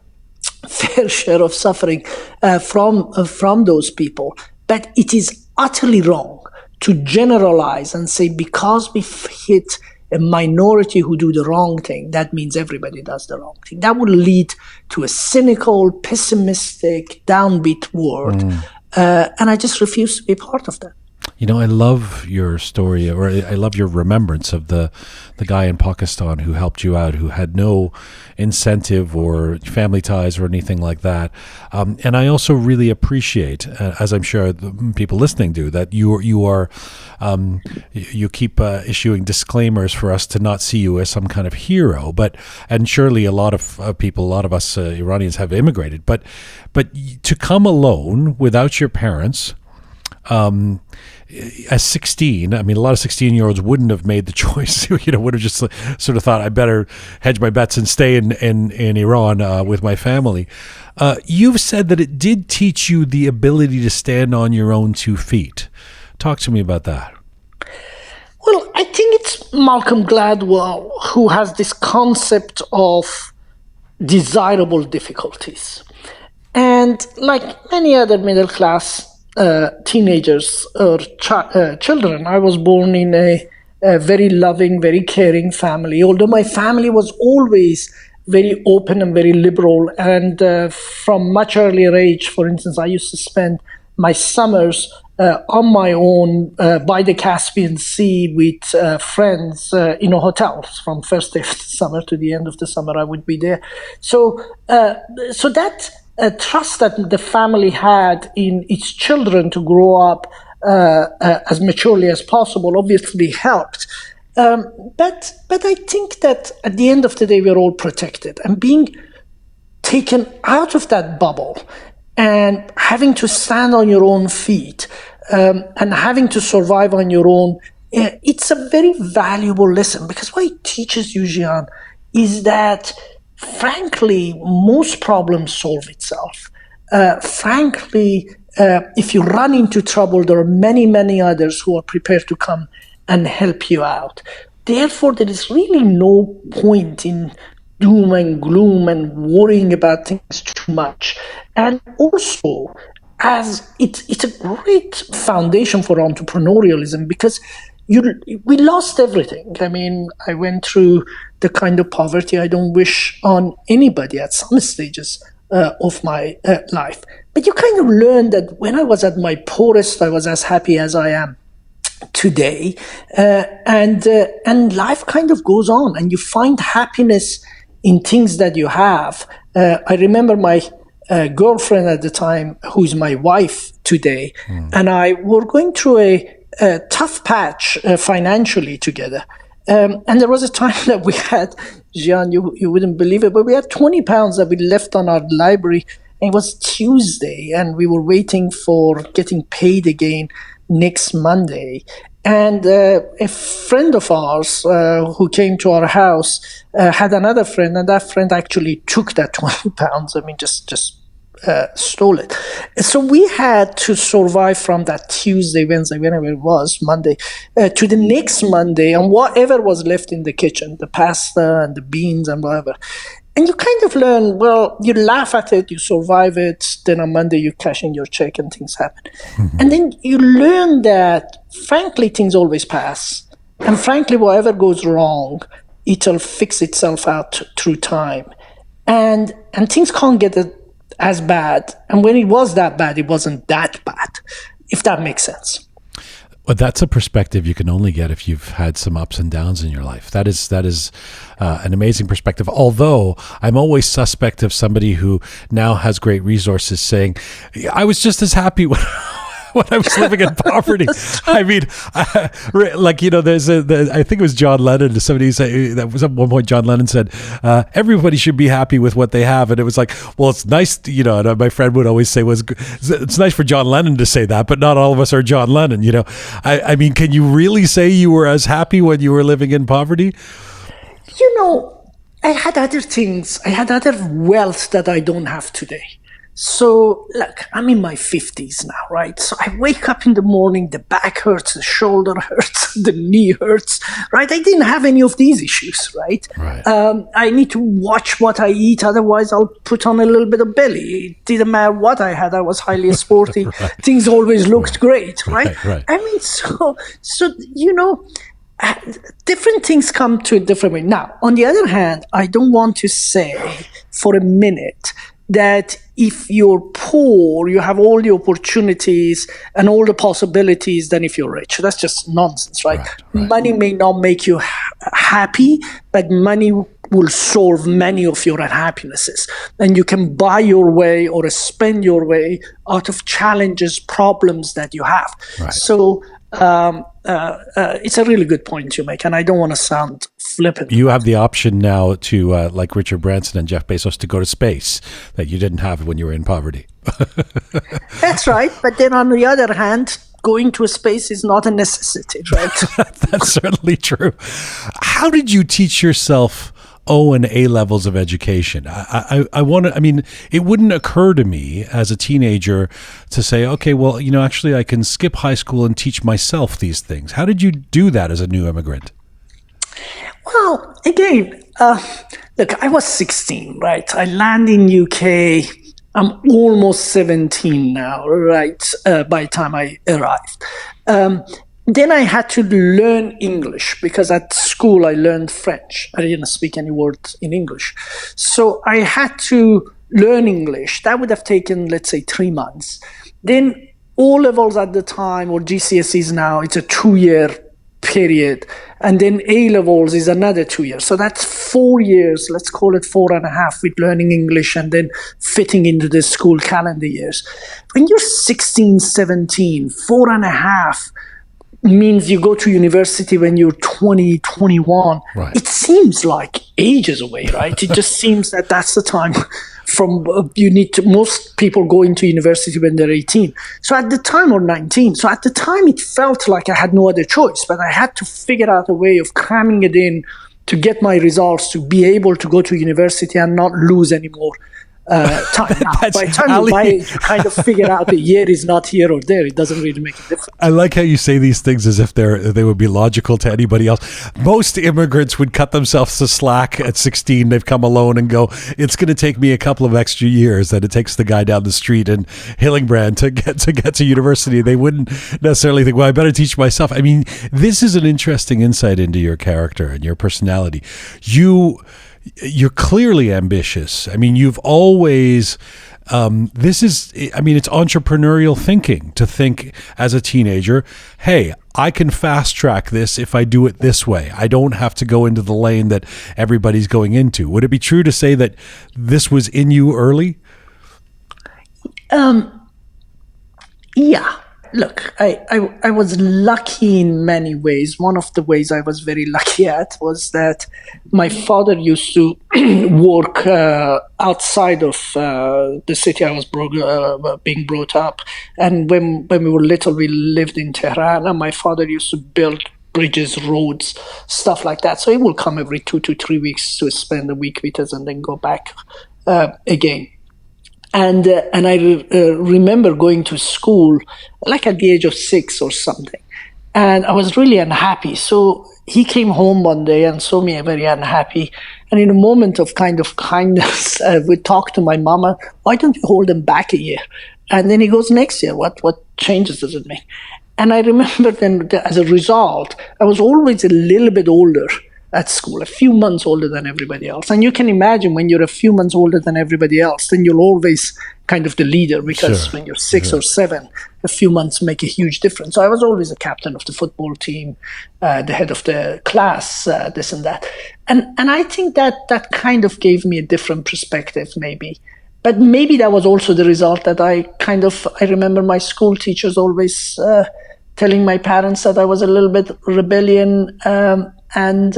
S5: fair share of suffering from those people. But it is utterly wrong to generalize and say because we hit a minority who do the wrong thing, that means everybody does the wrong thing. That would lead to a cynical, pessimistic, downbeat world. And I just refuse to be part of that.
S1: You know, I love your story, or I love your remembrance of the guy in Pakistan who helped you out, who had no incentive or family ties or anything like that. And I also really appreciate, as I'm sure the people listening do, that you keep issuing disclaimers for us to not see you as some kind of hero. And surely a lot of people, a lot of us Iranians have immigrated, but to come alone without your parents. As 16, I mean, a lot of 16-year-olds wouldn't have made the choice, would have just sort of thought, I better hedge my bets and stay in Iran with my family. You've said that it did teach you the ability to stand on your own 2 feet. Talk to me about that.
S5: Well, I think it's Malcolm Gladwell who has this concept of desirable difficulties. And like many other middle-class teenagers or children, I was born in a very loving, very caring family, although my family was always very open and very liberal. And from much earlier age, for instance, I used to spend my summers on my own by the Caspian Sea with friends in a hotel. From first day of the summer to the end of the summer, I would be there. So that trust that the family had in its children to grow up as maturely as possible obviously helped. But I think that at the end of the day, we're all protected. And being taken out of that bubble and having to stand on your own feet and having to survive on your own, it's a very valuable lesson. Because what it teaches you, Jian, is that frankly, most problems solve itself. Frankly, if you run into trouble, there are many, many others who are prepared to come and help you out. Therefore, there is really no point in doom and gloom and worrying about things too much. And also, as it's a great foundation for entrepreneurialism, because we lost everything. I mean, I went through the kind of poverty I don't wish on anybody at some stages of my life. But you kind of learn that when I was at my poorest, I was as happy as I am today. And life kind of goes on, and you find happiness in things that you have. I remember my girlfriend at the time, who is my wife today, and I were going through a tough patch financially together. And there was a time that we had, Jian, you wouldn't believe it, but we had 20 pounds that we left on our library. And it was Tuesday, and we were waiting for getting paid again next Monday. And a friend of ours who came to our house had another friend, and that friend actually took that 20 pounds. I mean, just stole it. So we had to survive from that Tuesday, Wednesday, whenever it was, Monday, to the next Monday, and whatever was left in the kitchen, the pasta and the beans and whatever. And you kind of learn, well, you laugh at it, you survive it, then on Monday you cash in your check and things happen. And then you learn that, frankly, things always pass. And frankly, whatever goes wrong, it'll fix itself out through time. And things can't get as bad. And when it was that bad, it wasn't that bad, if that makes sense.
S1: Well, that's a perspective you can only get if you've had some ups and downs in your life. That is an amazing perspective. Although I'm always suspect of somebody who now has great resources saying, I was just as happy when when I was living in poverty. I mean, I think it was John Lennon. Somebody said that was at one point. John Lennon said, "Everybody should be happy with what they have," and it was like, well, it's nice, And my friend would always say, it's nice for John Lennon to say that, but not all of us are John Lennon. I mean, can you really say you were as happy when you were living in poverty?
S5: I had other things. I had other wealth that I don't have today. So, look, I'm in my 50s now, right? So I wake up in the morning, the back hurts, the shoulder hurts, the knee hurts, right? I didn't have any of these issues, right? I need to watch what I eat, otherwise I'll put on a little bit of belly. It didn't matter what I had, I was highly sporty. Things always looked great, right? I mean, different things come to a different way. Now, on the other hand, I don't want to say for a minute that if you're poor, you have all the opportunities and all the possibilities than if you're rich. That's just nonsense, right? Money may not make you happy, but money will solve many of your unhappinesses. And you can buy your way or spend your way out of challenges, problems that you have. So it's a really good point you make, and I don't want to sound flippant.
S1: You have the option now to, like Richard Branson and Jeff Bezos, to go to space that you didn't have when you were in poverty.
S5: That's right. But then on the other hand, going to space is not a necessity, right?
S1: That's certainly true. How did you teach yourself O and A levels of education? It wouldn't occur to me as a teenager to say, okay, well, actually I can skip high school and teach myself these things. How did you do that as a new immigrant?
S5: Well, again, look, I was 16, right? I landed in UK. I'm almost 17 now, right? By the time I arrived. Then I had to learn English because at school I learned French. I didn't speak any words in English. So I had to learn English. That would have taken, let's say, 3 months. Then O-levels at the time, or GCSEs now, it's a 2-year period. And then A-levels is another 2 years. So that's 4 years, let's call it 4.5, with learning English and then fitting into the school calendar years. When you're 16, 17, 4.5, means you go to university when you're 20, 21. It seems like ages away, right? It just seems that that's the time most people go into university when they're 18. So at the time, or 19. So at the time, it felt like I had no other choice, but I had to figure out a way of cramming it in to get my results, to be able to go to university and not lose any more time. Now, by the time you buy it, you kind of figure out the year is not here or there. It doesn't really make a difference.
S1: I like how you say these things as if they would be logical to anybody else. Most immigrants would cut themselves to slack at 16. They've come alone and go, it's going to take me a couple of extra years that it takes the guy down the street in Hillingbrand to get to university. They wouldn't necessarily think, well, I better teach myself. I mean, this is an interesting insight into your character and your personality. You're clearly ambitious. I mean, you've always, it's entrepreneurial thinking to think as a teenager, hey, I can fast track this if I do it this way. I don't have to go into the lane that everybody's going into. Would it be true to say that this was in you early?
S5: Yeah. Look, I was lucky in many ways. One of the ways I was very lucky at was that my father used to work outside of the city I was being brought up. And when we were little, we lived in Tehran, and my father used to build bridges, roads, stuff like that. So he will come every 2 to 3 weeks to spend a week with us and then go back again. And I remember going to school like at the age of 6 or something, and I was really unhappy. So he came home one day and saw me very unhappy. And in a moment of kind of kindness, we talked to my mama, why don't you hold them back a year? And then he goes, next year, what changes does it make? And I remember then as a result, I was always a little bit older at school, a few months older than everybody else. And you can imagine when you're a few months older than everybody else, then you're always kind of the leader, because when you're 6 or 7, a few months make a huge difference. So I was always a captain of the football team, the head of the class, this and that. And I think that kind of gave me a different perspective maybe but maybe that was also the result that I remember my school teachers always telling my parents that I was a little bit rebellion and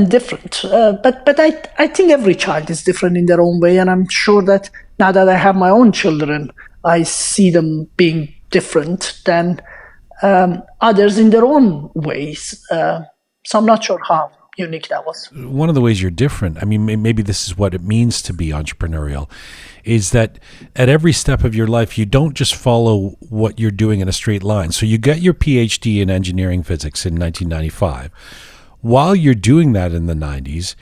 S5: different. But I think every child is different in their own way, and I'm sure that now that I have my own children, I see them being different than others in their own ways. So I'm not sure how unique that was.
S1: One of the ways you're different, I mean, maybe this is what it means to be entrepreneurial, is that at every step of your life, you don't just follow what you're doing in a straight line. So you get your PhD in engineering physics in 1995. While you're doing that in the 90s,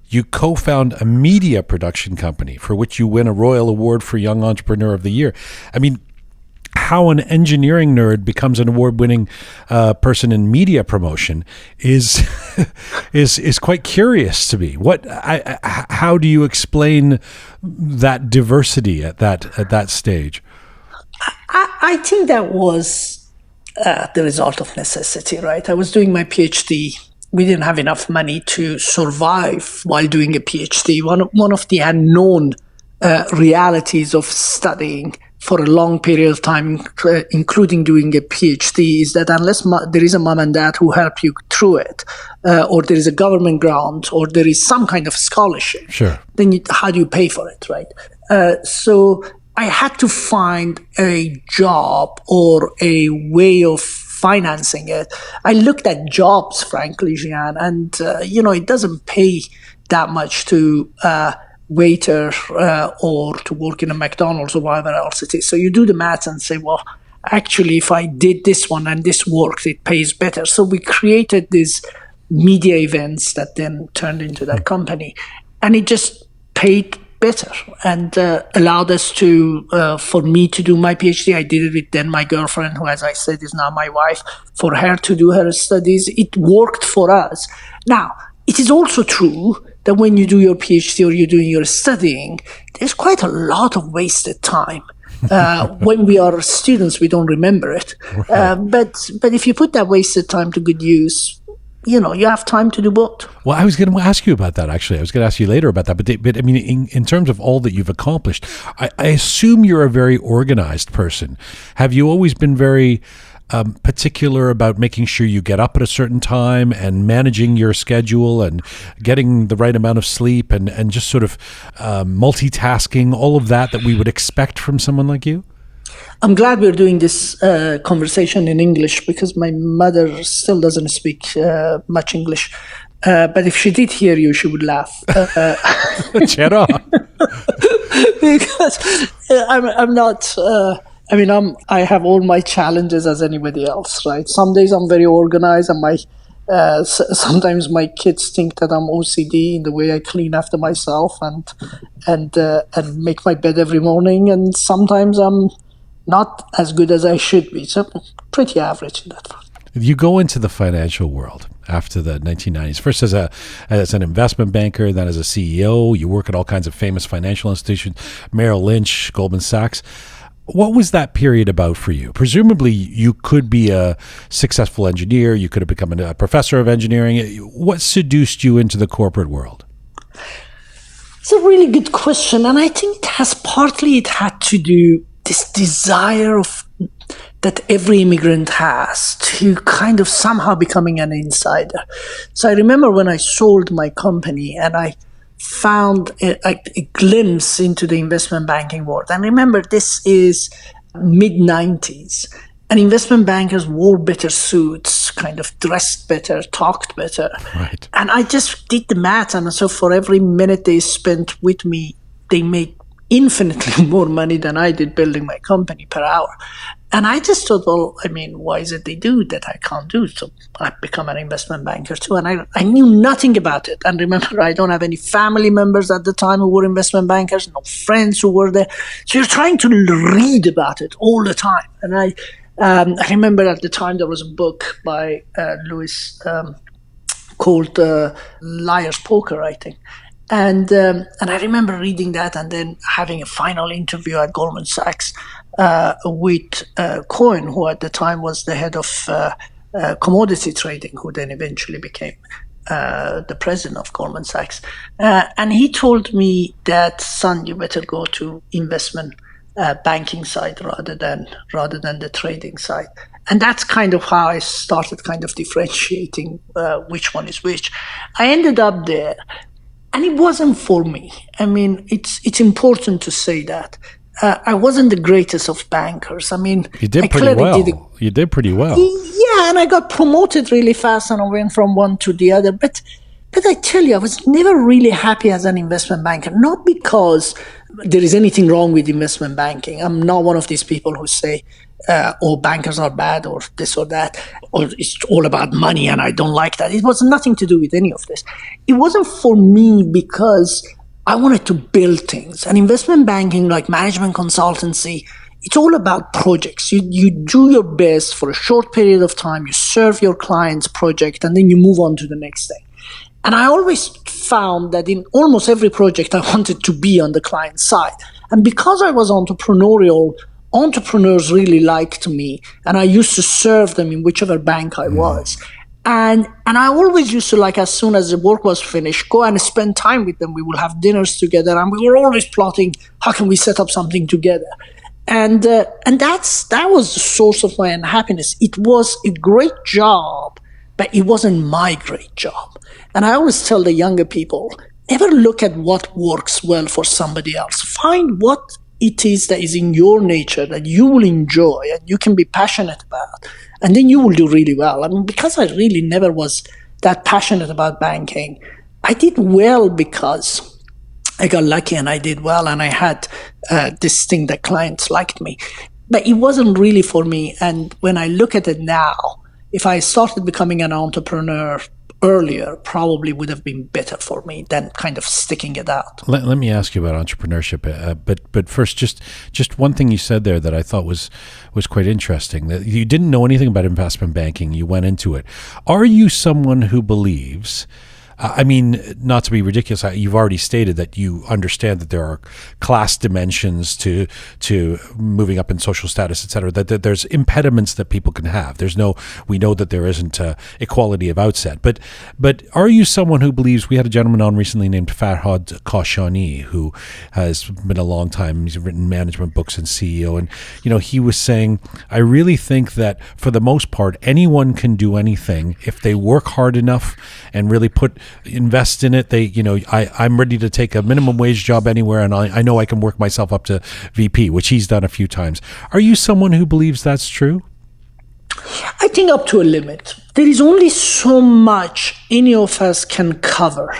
S1: you co-found a media production company for which you win a Royal Award for Young Entrepreneur of the Year. I mean, how an engineering nerd becomes an award-winning person in media promotion is is quite curious to me. How do you explain that diversity at that stage?
S5: I think that was the result of necessity, right? I was doing my PhD. We didn't have enough money to survive while doing a PhD. One of the unknown realities of studying for a long period of time, including doing a PhD, is that unless there is a mom and dad who help you through it, or there is a government grant, or there is some kind of scholarship,
S1: sure,
S5: then how do you pay for it, right? So I had to find a job or a way of financing it. I looked at jobs, frankly, Jian, and it doesn't pay that much to waiter or to work in a McDonald's or whatever else it is. So you do the maths and say, well, actually, if I did this one and this works, it pays better. So we created these media events that then turned into that company, and it just paid better and allowed us to, for me to do my PhD. I did it with then my girlfriend, who, as I said, is now my wife, for her to do her studies. It worked for us. Now, it is also true that when you do your PhD or you're doing your studying, there's quite a lot of wasted time. When we are students, we don't remember it. Right. But if you put that wasted time to good use, you have time to do both.
S1: Well, I was going to ask you about that, actually. I was going to ask you later about that. But I mean, in terms of all that you've accomplished, I assume you're a very organized person. Have you always been very particular about making sure you get up at a certain time and managing your schedule and getting the right amount of sleep and just sort of multitasking, all of that we would expect from someone like you?
S5: I'm glad we're doing this conversation in English, because my mother still doesn't speak much English. But if she did hear you, she would laugh. Because I'm not... I have all my challenges as anybody else, right? Some days I'm very organized, and sometimes my kids think that I'm OCD in the way I clean after myself and make my bed every morning. And sometimes I'm not as good as I should be. So pretty average in that front.
S1: You go into the financial world after the 1990s, first as an investment banker, then as a CEO. You work at all kinds of famous financial institutions, Merrill Lynch, Goldman Sachs. What was that period about for you? Presumably, you could be a successful engineer. You could have become a professor of engineering. What seduced you into the corporate world?
S5: It's a really good question. And I think it had to do this desire that every immigrant has to kind of somehow becoming an insider. So I remember when I sold my company and I found a glimpse into the investment banking world. And remember, this is mid-90s. And investment bankers wore better suits, kind of dressed better, talked better.
S1: Right.
S5: And I just did the math. And so for every minute they spent with me, they made infinitely more money than I did building my company per hour. And I just thought, well, why is it they do that I can't do? So I've become an investment banker too. And I knew nothing about it. And remember, I don't have any family members at the time who were investment bankers, no friends who were there. So you're trying to read about it all the time. And I remember at the time there was a book by Lewis called Liar's Poker, I think. And I remember reading that and then having a final interview at Goldman Sachs with Cohen, who at the time was the head of commodity trading, who then eventually became the president of Goldman Sachs, and he told me that, son, you better go to investment banking side rather than the trading side. And that's kind of how I started kind of differentiating which one is which. I ended up there, and it wasn't for me. I mean, it's important to say that. I wasn't the greatest of bankers. I mean,
S1: you did pretty well. You did pretty well.
S5: Yeah, and I got promoted really fast, and I went from one to the other. But I tell you, I was never really happy as an investment banker. Not because there is anything wrong with investment banking. I'm not one of these people who say, "Oh, bankers are bad," or this or that, or it's all about money, and I don't like that. It was nothing to do with any of this. It wasn't for me because I wanted to build things. And investment banking, like management consultancy, it's all about projects. You do your best for a short period of time, you serve your client's project, and then you move on to the next thing. And I always found that in almost every project, I wanted to be on the client side. And because I was entrepreneurial, entrepreneurs really liked me, and I used to serve them in whichever bank I was. And I always used to, like, as soon as the work was finished, go and spend time with them. We would have dinners together, and we were always plotting, how can we set up something together? And that was the source of my unhappiness. It was a great job, but it wasn't my great job. And I always tell the younger people, never look at what works well for somebody else. Find what it is that is in your nature that you will enjoy and you can be passionate about, and then you will do really well. I mean, because I really never was that passionate about banking, I did well because I got lucky and I did well, and I had this thing that clients liked me. But it wasn't really for me. And when I look at it now, if I started becoming an entrepreneur earlier, probably would have been better for me than kind of sticking it out.
S1: Let me ask you about entrepreneurship, but first, just one thing you said there that I thought was quite interesting. That you didn't know anything about investment banking, you went into it. Are you someone who believes? I mean, not to be ridiculous, you've already stated that you understand that there are class dimensions to moving up in social status, et cetera, that there's impediments that people can have. We know that there isn't equality of outset. But are you someone who believes, we had a gentleman on recently named Farhad Kashani, who has been a long time, he's written management books and CEO, and, he was saying, I really think that for the most part, anyone can do anything if they work hard enough and really invest in it. I'm ready to take a minimum wage job anywhere, and I know I can work myself up to VP, which he's done a few times. Are you someone who believes that's true?
S5: I think up to a limit. There is only so much any of us can cover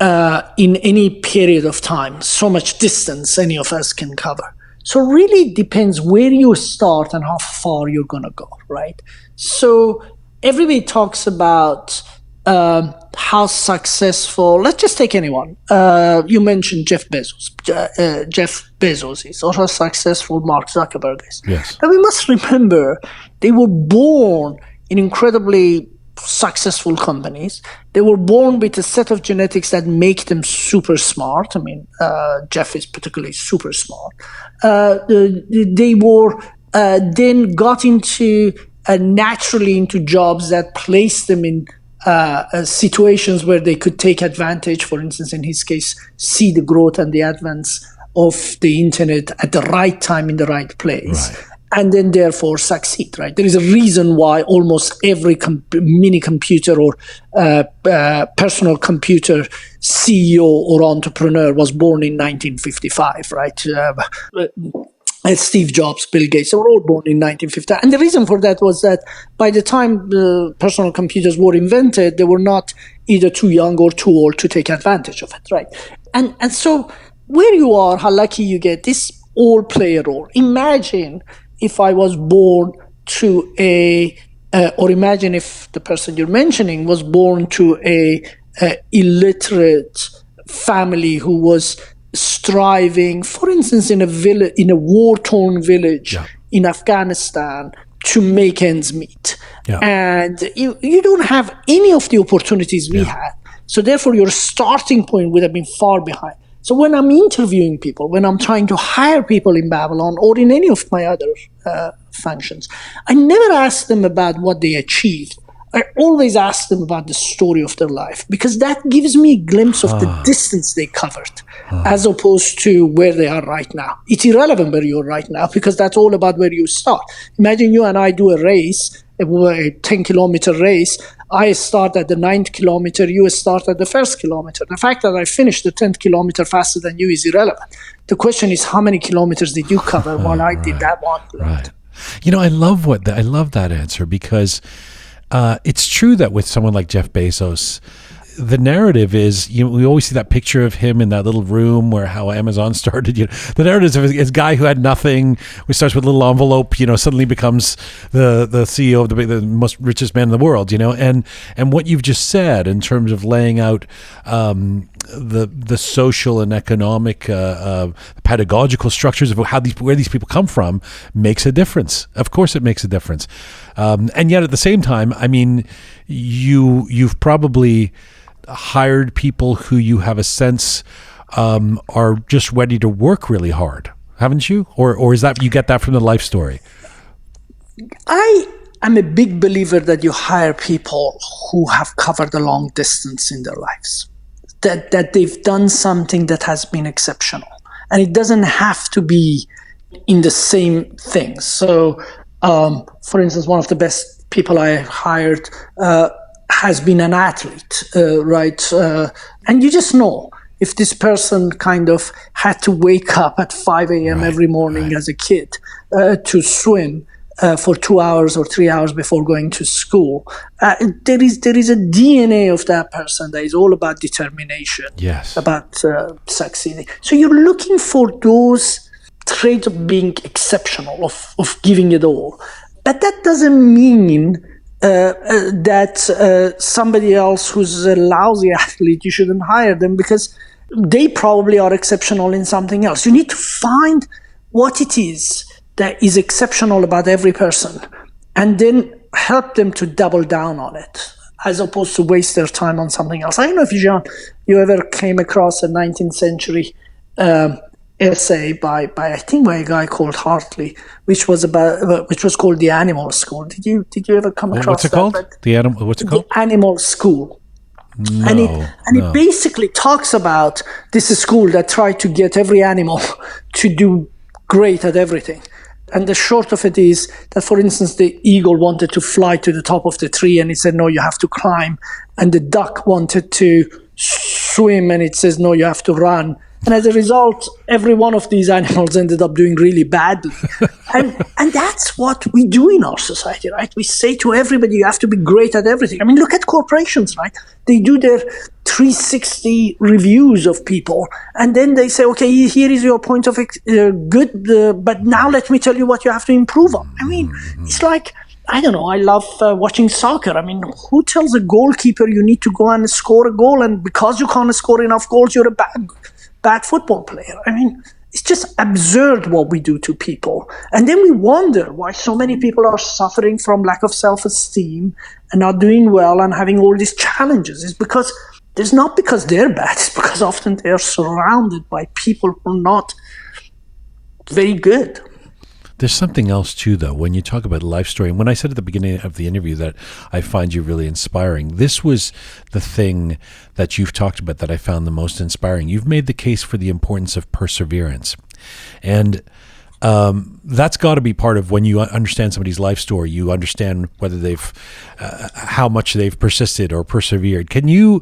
S5: in any period of time, so much distance any of us can cover. So really it depends where you start and how far you're going to go, right? So everybody talks about how successful, let's just take anyone. You mentioned Jeff Bezos. Jeff Bezos is, or how successful Mark Zuckerberg is.
S1: Yes.
S5: Now we must remember they were born in incredibly successful companies. They were born with a set of genetics that make them super smart. I mean, Jeff is particularly super smart. They were then got into naturally into jobs that placed them in situations where they could take advantage, for instance, in his case, see the growth and the advance of the internet at the right time in the right place. Right. And then therefore succeed, right? There is a reason why almost every mini computer or personal computer CEO or entrepreneur was born in 1955, right? Steve Jobs, Bill Gates, they were all born in 1950. And the reason for that was that by the time the personal computers were invented, they were not either too young or too old to take advantage of it, right? And so where you are, how lucky you get, this all play a role. Imagine if I was born to or imagine if the person you're mentioning was born to a illiterate family who was striving, for instance, in a war-torn village in Afghanistan to make ends meet. Yeah. And you don't have any of the opportunities we had. So therefore, your starting point would have been far behind. So when I'm interviewing people, when I'm trying to hire people in Babylon or in any of my other functions, I never ask them about what they achieved. I always ask them about the story of their life, because that gives me a glimpse of the distance they covered as opposed to where they are right now. It's irrelevant where you are right now, because that's all about where you start. Imagine you and I do a race, a 10-kilometer race. I start at the 9th kilometer, you start at the 1st kilometer. The fact that I finished the 10th kilometer faster than you is irrelevant. The question is, how many kilometers did you cover while I did that one?
S1: Right. You know, I love that answer, because it's true that with someone like Jeff Bezos, the narrative is, we always see that picture of him in that little room where how Amazon started. The narrative is a guy who had nothing, who starts with a little envelope, suddenly becomes the CEO of the most richest man in the world, and what you've just said in terms of laying out the social and economic pedagogical structures of where these people come from makes a difference. Of course, it makes a difference, and yet at the same time, I mean, you've probably hired people who you have a sense are just ready to work really hard, haven't you? Or is that you get that from the life story?
S5: I am a big believer that you hire people who have covered a long distance in their lives, that they've done something that has been exceptional, and it doesn't have to be in the same thing. So, for instance, one of the best people I hired has been an athlete, right? And you just know if this person kind of had to wake up at 5 a.m. every morning as a kid to swim for 2 hours or 3 hours before going to school. There is a DNA of that person that is all about determination, about succeeding. So you're looking for those traits of being exceptional, of giving it all. But that doesn't mean that somebody else who's a lousy athlete, you shouldn't hire them, because they probably are exceptional in something else. You need to find what it is that is exceptional about every person, and then help them to double down on it, as opposed to waste their time on something else. I don't know if, Jian, you ever came across a 19th century essay by a guy called Hartley, which was called The Animal School. Did you ever come across
S1: what's it
S5: that?
S1: called? What's it called?
S5: The Animal School.
S1: No,
S5: it basically talks about this school that tried to get every animal to do great at everything. And the short of it is that, for instance, the eagle wanted to fly to the top of the tree, and it said, no, you have to climb. And the duck wanted to swim, and it says, no, you have to run. And as a result, every one of these animals ended up doing really badly. And that's what we do in our society, right? We say to everybody, you have to be great at everything. I mean, look at corporations, right? They do their 360 reviews of people, and then they say, okay, here is your point of good, but now let me tell you what you have to improve on. I mean, it's like, I don't know, I love watching soccer. I mean, who tells a goalkeeper you need to go and score a goal, and because you can't score enough goals, you're a bad football player? I mean, it's just absurd what we do to people. And then we wonder why so many people are suffering from lack of self-esteem and not doing well and having all these challenges. It's not because they're bad, it's because often they're surrounded by people who are not very good.
S1: There's something else too, though, when you talk about a life story. And when I said at the beginning of the interview that I find you really inspiring, this was the thing that you've talked about that I found the most inspiring. You've made the case for the importance of perseverance. And that's got to be part of when you understand somebody's life story. You understand whether how much they've persisted or persevered. Can you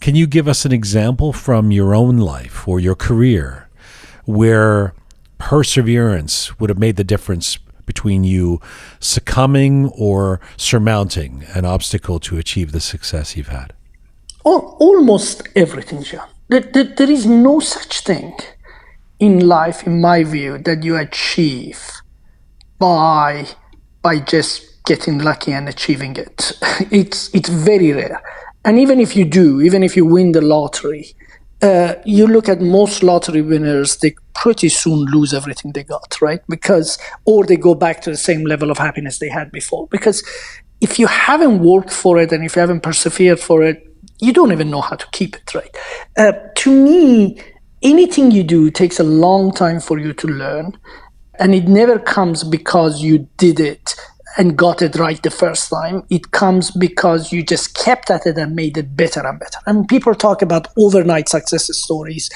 S1: give us an example from your own life or your career where perseverance would have made the difference between you succumbing or surmounting an obstacle to achieve the success you've had?
S5: Almost everything, Jian. There is no such thing in life, in my view, that you achieve by just getting lucky and achieving it. It's very rare. And even if you win the lottery, you look at most lottery winners, they pretty soon lose everything they got, right? Or they go back to the same level of happiness they had before. Because if you haven't worked for it and if you haven't persevered for it, you don't even know how to keep it, right? To me, anything you do takes a long time for you to learn, and it never comes because you did it and got it right the first time. It comes because you just kept at it and made it better and better. And people talk about overnight success stories.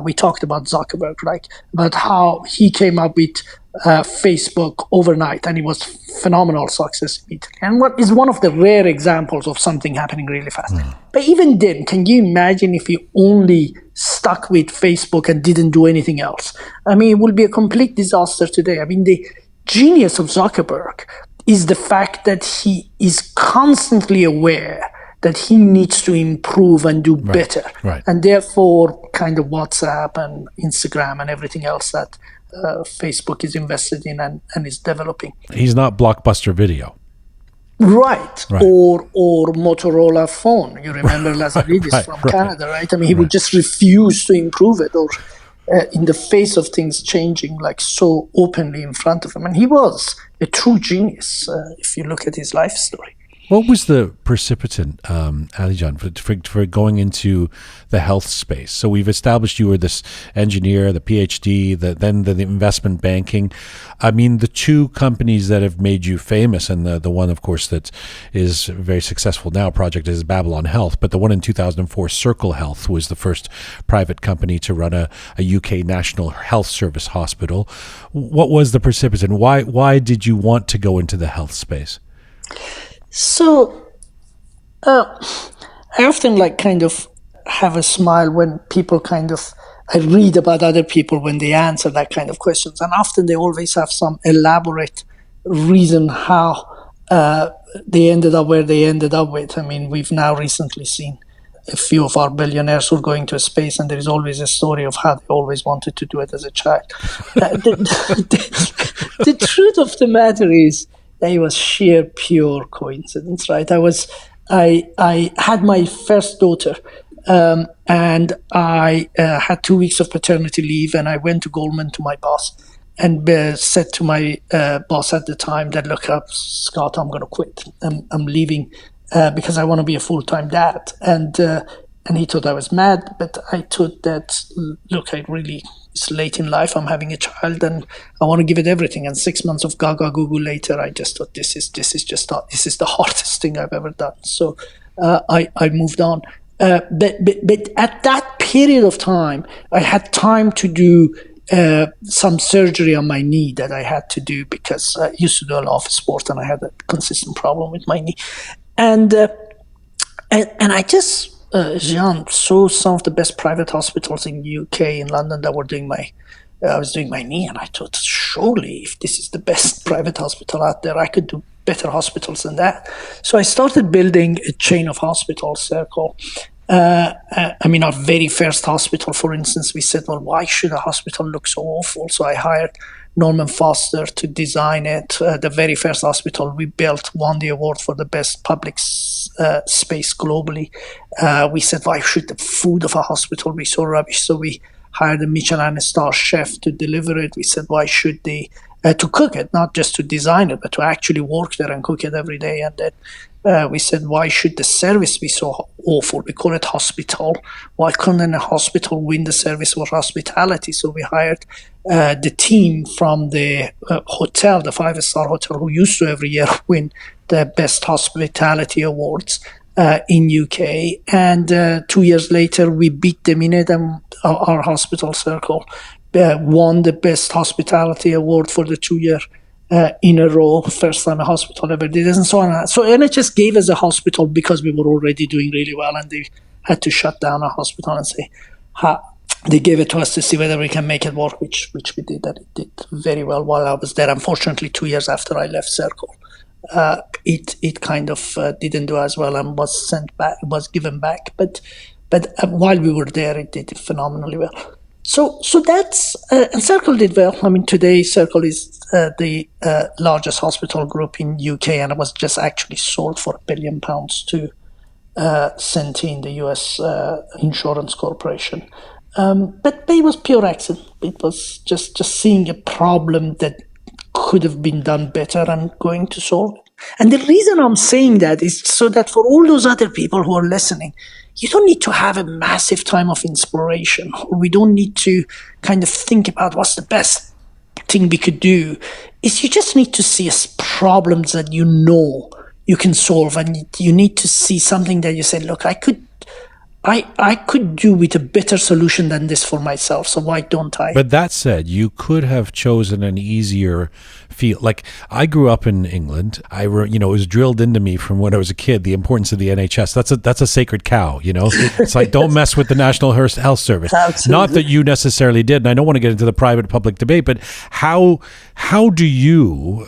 S5: We talked about Zuckerberg, right? About how he came up with Facebook overnight, and it was phenomenal success immediately. And what is one of the rare examples of something happening really fast. But even then, can you imagine if he only stuck with Facebook and didn't do anything else? I mean, it would be a complete disaster today. I mean, the genius of Zuckerberg is the fact that he is constantly aware that he needs to improve and do better.
S1: Right.
S5: And therefore, kind of WhatsApp and Instagram and everything else that Facebook is invested in and is developing.
S1: He's not Blockbuster Video.
S5: Right. Or Motorola phone. You remember Lazaridis from Canada, right? I mean, he would just refuse to improve it, or in the face of things changing like so openly in front of him. And he was a true genius if you look at his life story.
S1: What was the precipitant, Alijan, for going into the health space? So we've established you were this engineer, the PhD, then the investment banking. I mean, the two companies that have made you famous, and the one, of course, that is very successful now, project is Babylon Health, but the one in 2004, Circle Health, was the first private company to run a UK National Health Service hospital. What was the precipitant? Why did you want to go into the health space?
S5: So, I often kind of have a smile when people I read about other people when they answer that kind of questions. And often they always have some elaborate reason how they ended up where they ended up with. I mean, we've now recently seen a few of our billionaires who are going to space, and there is always a story of how they always wanted to do it as a child. The truth of the matter is, it was sheer pure coincidence, right? I had my first daughter, and I had 2 weeks of paternity leave, and I went to Goldman to my boss and said to my boss at the time that, look, Scott, I'm going to quit. I'm leaving because I want to be a full-time dad. And he thought I was mad, but I thought that, look, it's late in life. I'm having a child, and I want to give it everything. And 6 months of gaga goo later, I just thought this is the hardest thing I've ever done. So I moved on. But at that period of time, I had time to do some surgery on my knee that I had to do because I used to do a lot of sport, and I had a consistent problem with my knee. And I just Jian saw some of the best private hospitals in UK, in London, that were doing I was doing my knee, and I thought, surely if this is the best private hospital out there, I could do better hospitals than that. So I started building a chain of hospitals, Circle. Our very first hospital, for instance, we said, well, why should a hospital look so awful? So I hired Norman Foster to design it. The very first hospital we built won the award for the best public space globally. We said, why should the food of a hospital be so rubbish? So we hired a Michelin star chef to deliver it. We said, why should they to cook it, not just to design it, but to actually work there and cook it every day. And then we said, why should the service be so awful? We call it hospital. Why couldn't a hospital win the service for hospitality? So we hired the team from the hotel, the 5-star hotel, who used to every year win the best hospitality awards in UK. And 2 years later, we beat them in it, and our hospital, Circle, won the best hospitality award for the 2 year in a row, first time a hospital ever did it, and so on. So NHS gave us a hospital because we were already doing really well, and they had to shut down a hospital and say, they gave it to us to see whether we can make it work, which we did, and it did very well while I was there. Unfortunately, 2 years after I left Circle, it kind of didn't do as well and was sent back, was given back. But while we were there, it did phenomenally well. So that's and Circle did well. I mean, today Circle is the largest hospital group in UK, and it was just actually sold for £1 billion to Centene, the US insurance corporation. But it was pure accident. It was just seeing a problem that could have been done better and going to solve it. And the reason I'm saying that is so that for all those other people who are listening, you don't need to have a massive time of inspiration. We don't need to kind of think about what's the best thing we could do is you just need to see problems that you know you can solve, and you need to see something that you say, look, I could do with a better solution than this for myself, so why don't I?
S1: But that said, you could have chosen an easier field. Like, I grew up in England. It was drilled into me from when I was a kid, the importance of the NHS. That's a sacred cow, It's like, don't mess with the National Health Service.
S5: Absolutely.
S1: Not that you necessarily did, and I don't want to get into the private public debate, but how do you,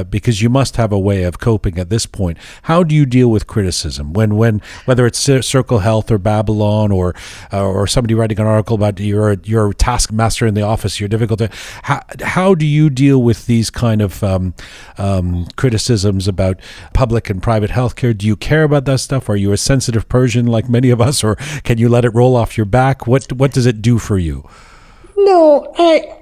S1: because you must have a way of coping at this point, how do you deal with criticism when whether it's Circle Health or Babylon or somebody writing an article about your taskmaster in the office, your difficulty? How do you deal with these kind of criticisms about public and private healthcare? Do you care about that stuff? Are you a sensitive Persian like many of us, or can you let it roll off your back? What does it do for you?
S5: No, I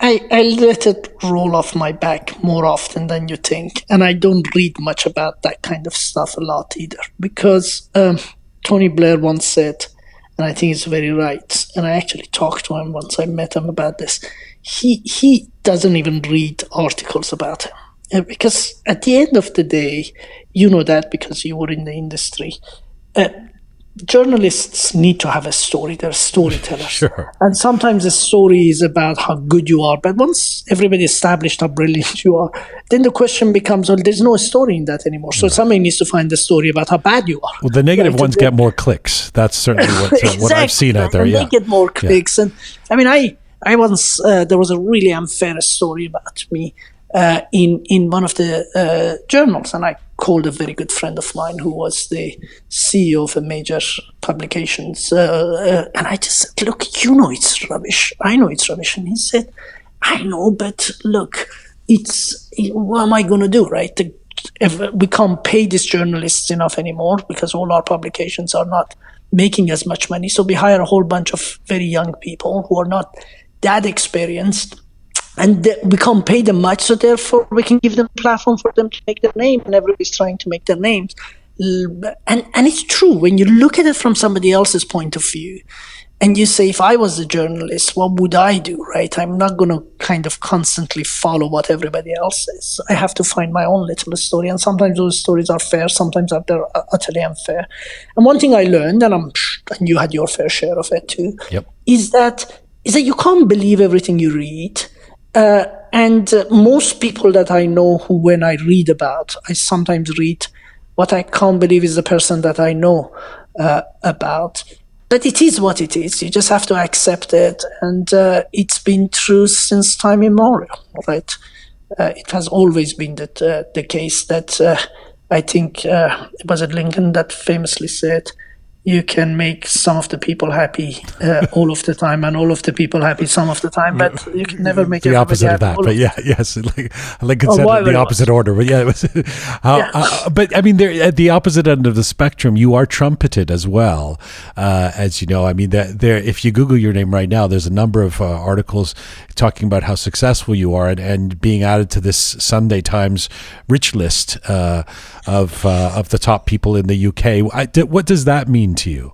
S5: let it roll off my back more often than you think, and I don't read much about that kind of stuff a lot either, because Tony Blair once said, and I think it's very right, and I actually talked to him once I met him about this, he doesn't even read articles about him. Because at the end of the day, you know that because you were in the industry, journalists need to have a story. They're storytellers.
S1: Sure.
S5: And sometimes the story is about how good you are. But once everybody established how brilliant you are, then the question becomes, well, there's no story in that anymore. So somebody needs to find the story about how bad you are.
S1: Well, the negative ones get more clicks. That's certainly what I've seen out there.
S5: And
S1: Yeah.
S5: they get more clicks. Yeah. And I mean, I once, there was a really unfair story about me in one of the journals, and I called a very good friend of mine who was the CEO of a major publications, and I just said, look, it's rubbish. I know it's rubbish. And he said, I know, but look, what am I going to do, right? We can't pay these journalists enough anymore because all our publications are not making as much money. So we hire a whole bunch of very young people who are not that experienced, and we can't pay them much, so therefore we can give them a platform for them to make their name, and everybody's trying to make their names. And it's true, when you look at it from somebody else's point of view, and you say, if I was a journalist, what would I do, right? I'm not going to kind of constantly follow what everybody else says. I have to find my own little story, and sometimes those stories are fair, sometimes they're utterly unfair. And one thing I learned, and you had your fair share of it too,
S1: Yep.
S5: is that you can't believe everything you read. And most people that I know who, when I read about, I sometimes read what I can't believe is the person that I know about. But it is what it is. You just have to accept it. And it's been true since time immemorial, right? It has always been the case that I think it was Lincoln that famously said, you can make some of the people happy all of the time, and all of the people happy some of the time, but you can never make
S1: the opposite of that. But yes, Lincoln said it in the opposite order. But yeah, it was. But I mean, at the opposite end of the spectrum, you are trumpeted as well, as you know. I mean, there. If you Google your name right now, there's a number of articles talking about how successful you are, and being added to this Sunday Times rich list of the top people in the UK. What does that mean to you?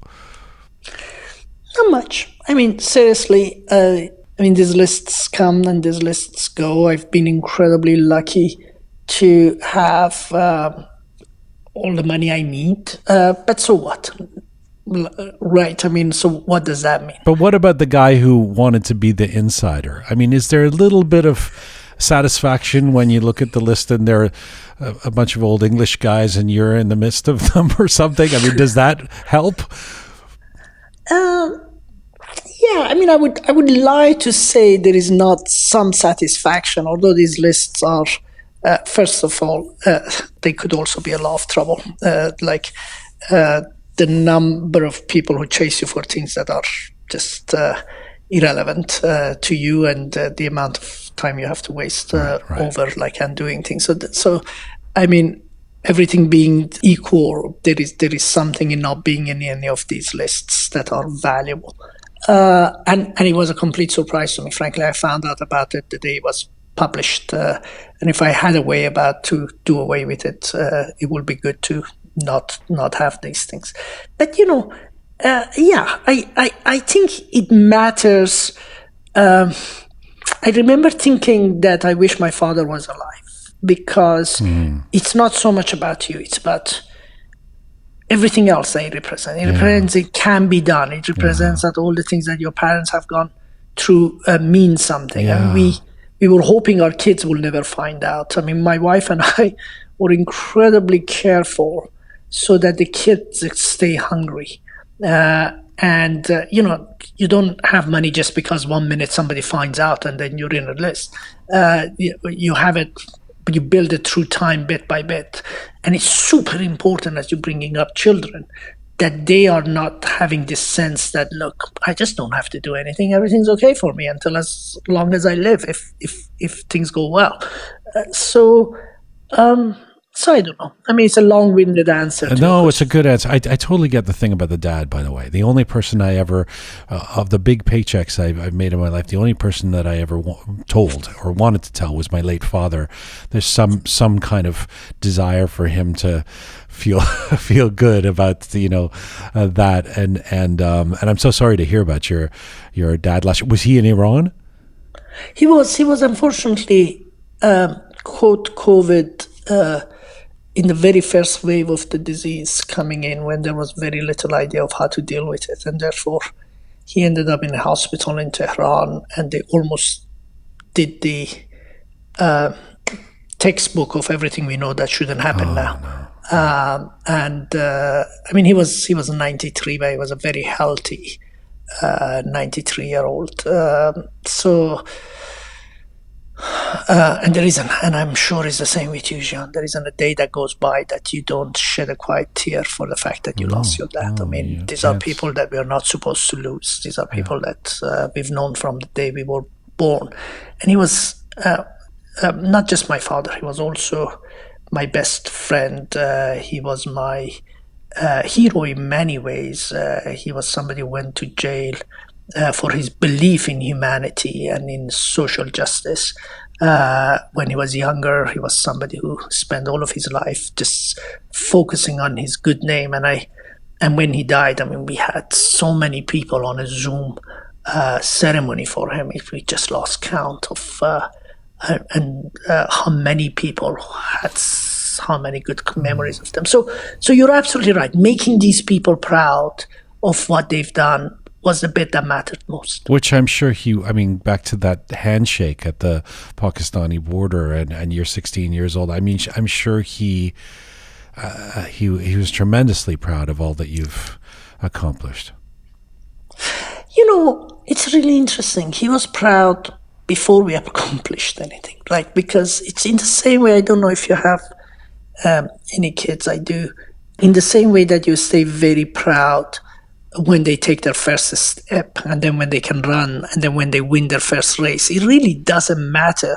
S5: Not much. I mean, seriously, these lists come and these lists go. I've been incredibly lucky to have all the money I need. But so what? Right. I mean, so what does that mean?
S1: But what about the guy who wanted to be the insider? I mean, is there a little bit of satisfaction when you look at the list and there are a bunch of old English guys and you're in the midst of them or something? I mean, does that help?
S5: Yeah, I mean, I would lie to say there is not some satisfaction, although these lists are, first of all, they could also be a lot of trouble. The number of people who chase you for things that are just irrelevant to you, and the amount of time you have to waste over and doing things. So I mean, everything being equal, there is something in not being in any of these lists that are valuable. And it was a complete surprise to me. Frankly, I found out about it the day it was published. And if I had a way to do away with it, it would be good to not have these things. But I think it matters. I remember thinking that I wish my father was alive, because it's not so much about you, it's about everything else that it represents. It represents it can be done. It represents that all the things that your parents have gone through mean something. And we were hoping our kids will never find out. I mean, my wife and I were incredibly careful so that the kids stay hungry. You don't have money just because 1 minute somebody finds out and then you're in a list. You have it, but you build it through time, bit by bit. And it's super important as you're bringing up children that they are not having this sense that, look, I just don't have to do anything. Everything's okay for me until as long as I live, if things go well. So I don't know. I mean, it's a long-winded answer.
S1: No, it's a good answer. I totally get the thing about the dad, by the way. The only person I ever, of the big paychecks I've made in my life, the only person that I ever told or wanted to tell was my late father. There's some kind of desire for him to feel good about that, and I'm so sorry to hear about your dad last year. Was he in Iran?
S5: He was unfortunately caught COVID in the very first wave of the disease coming in, when there was very little idea of how to deal with it, and therefore he ended up in a hospital in Tehran, and they almost did the textbook of everything we know that shouldn't happen now. No. I mean, he was 93, but he was a very healthy 93-year-old. And there isn't, and I'm sure it's the same with you, Jian, there isn't a day that goes by that you don't shed a quiet tear for the fact that you lost your dad. I mean, these are people that we are not supposed to lose. These are people that we've known from the day we were born. And he was not just my father, he was also my best friend. He was my hero in many ways. He was somebody who went to jail for his belief in humanity and in social justice. When he was younger, he was somebody who spent all of his life just focusing on his good name. And when he died, I mean, we had so many people on a Zoom ceremony for him. We just lost count of how many people had how many good memories of them. So you're absolutely right. Making these people proud of what they've done was the bit that mattered most.
S1: Which I'm sure back to that handshake at the Pakistani border, and you're 16 years old. I mean, I'm sure he was tremendously proud of all that you've accomplished.
S5: It's really interesting. He was proud before we accomplished anything, because it's in the same way. I don't know if you have any kids. I do. In the same way that you stay very proud when they take their first step, and then when they can run, and then when they win their first race. It really doesn't matter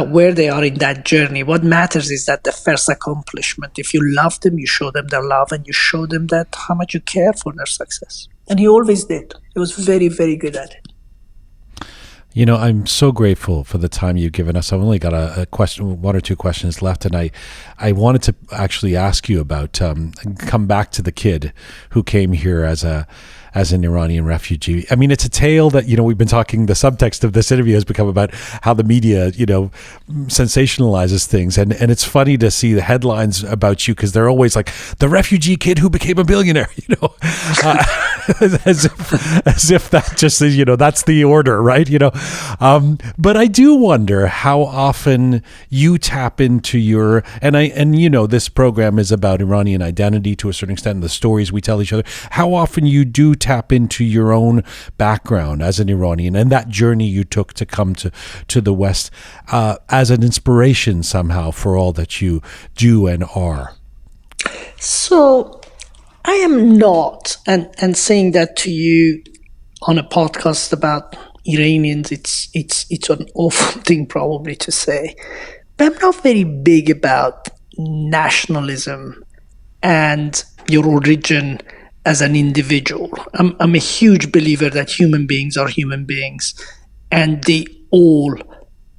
S5: where they are in that journey. What matters is that the first accomplishment. If you love them, you show them their love, and you show them that how much you care for their success. And he always did. He was very, very good at it.
S1: I'm so grateful for the time you've given us. I've only got a question, one or two questions left, and I wanted to actually ask you about come back to the kid who came here as an Iranian refugee. I mean, it's a tale that, we've been talking, the subtext of this interview has become about how the media, sensationalizes things. And it's funny to see the headlines about you, because they're always like, the refugee kid who became a billionaire, as if that just is, that's the order, right? But I do wonder how often you tap into your, this program is about Iranian identity to a certain extent, and the stories we tell each other, how often you do tap into your own background as an Iranian and that journey you took to come to the West as an inspiration somehow for all that you do and are.
S5: So I am not, and saying that to you on a podcast about Iranians, it's an awful thing probably to say, but I'm not very big about nationalism and your origin as an individual. I'm a huge believer that human beings are human beings, and they all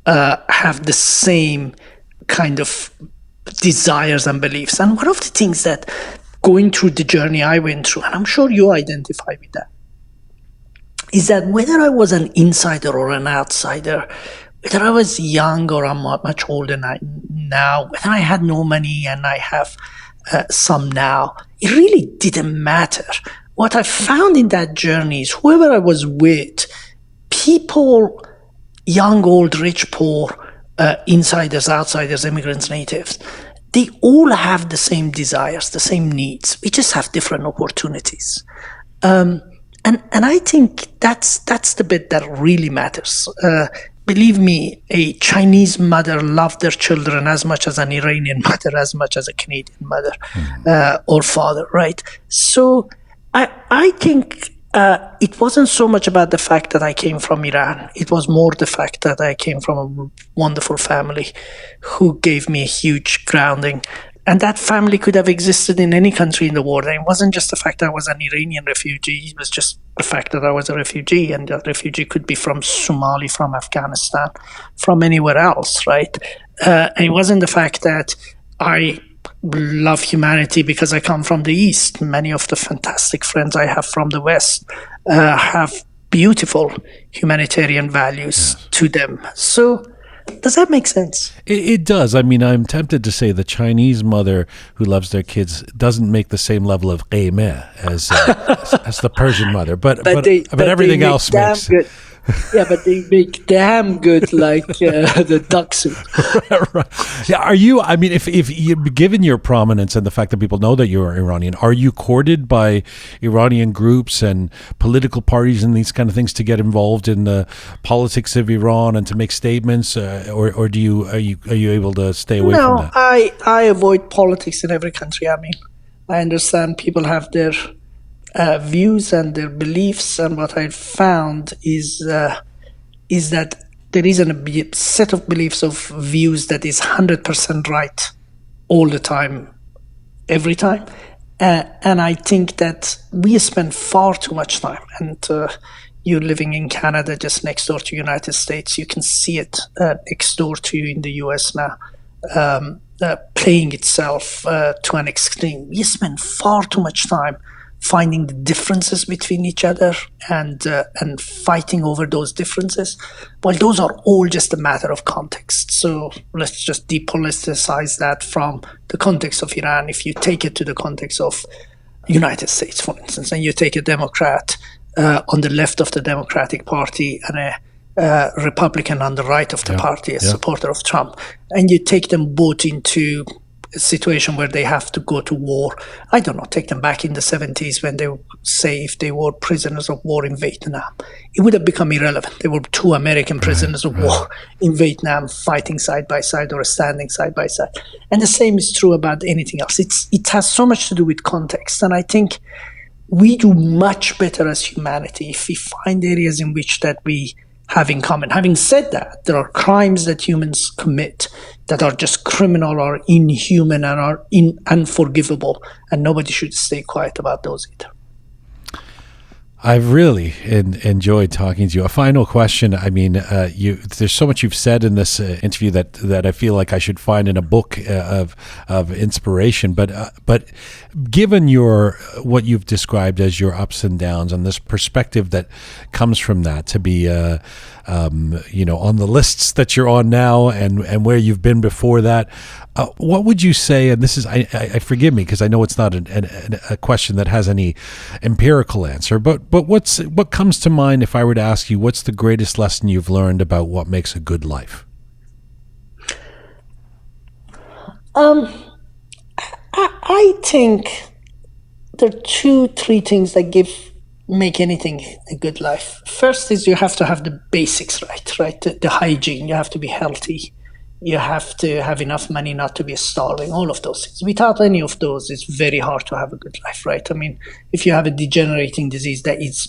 S5: have the same kind of desires and beliefs. And one of the things that going through the journey I went through, and I'm sure you identify with that, is that whether I was an insider or an outsider, whether I was young or I'm much older now, whether I had no money and I have some now, it really didn't matter. What I found in that journey is whoever I was with, people, young, old, rich, poor, insiders, outsiders, immigrants, natives, they all have the same desires, the same needs. We just have different opportunities. And I think that's the bit that really matters. Believe me, a Chinese mother loved their children as much as an Iranian mother, as much as a Canadian mother or father, right? So I think it wasn't so much about the fact that I came from Iran. It was more the fact that I came from a wonderful family who gave me a huge grounding. And that family could have existed in any country in the world. And it wasn't just the fact that I was an Iranian refugee. It was just the fact that I was a refugee. And that refugee could be from Somalia, from Afghanistan, from anywhere else, right? And it wasn't the fact that I love humanity because I come from the East. Many of the fantastic friends I have from the West have beautiful humanitarian values to them. So does that make sense?
S1: It does. I mean, I'm tempted to say the Chinese mother who loves their kids doesn't make the same level of qeymeh as the Persian mother, but everything else makes.
S5: Good. Yeah, but they make damn good, like the duck soup.
S1: Right. Yeah, are you? I mean, if you, given your prominence and the fact that people know that you're Iranian, are you courted by Iranian groups and political parties and these kind of things to get involved in the politics of Iran and to make statements, or are you able to stay away from that?
S5: No, I avoid politics in every country I'm in. I understand people have their views and their beliefs, and what I found is that there isn't a set of beliefs of views that is 100% right all the time, every time. And I think that we spend far too much time, and you're living in Canada just next door to the United States, you can see it next door to you in the US now, playing itself to an extreme. We spend far too much time finding the differences between each other and fighting over those differences. Well, those are all just a matter of context. So let's just depoliticize that from the context of Iran. If you take it to the context of United States, for instance, and you take a Democrat on the left of the Democratic Party and a Republican on the right of the party, a supporter of Trump, and you take them both into a situation where they have to go to war. I don't know, take them back in the 70s when they say if they were prisoners of war in Vietnam, it would have become irrelevant. They were two American prisoners of war in Vietnam fighting side by side or standing side by side. And the same is true about anything else. It has so much to do with context. And I think we do much better as humanity if we find areas in which that we have in common. Having said that, there are crimes that humans commit that are just criminal or inhuman and are unforgivable, and nobody should stay quiet about those either.
S1: I've really enjoyed talking to you. A final question. I mean, there's so much you've said in this interview that I feel like I should find in a book of inspiration. But given what you've described as your ups and downs and this perspective that comes from that, to be on the lists that you're on now and where you've been before that, what would you say? And this is, I forgive me because I know it's not a question that has any empirical answer, but what comes to mind if I were to ask you, what's the greatest lesson you've learned about what makes a good life?
S5: I think there are 2-3 things that make anything a good life. First is you have to have the basics right? The hygiene. You have to be healthy. You have to have enough money not to be starving, all of those things. Without any of those, it's very hard to have a good life, right? I mean, if you have a degenerating disease that is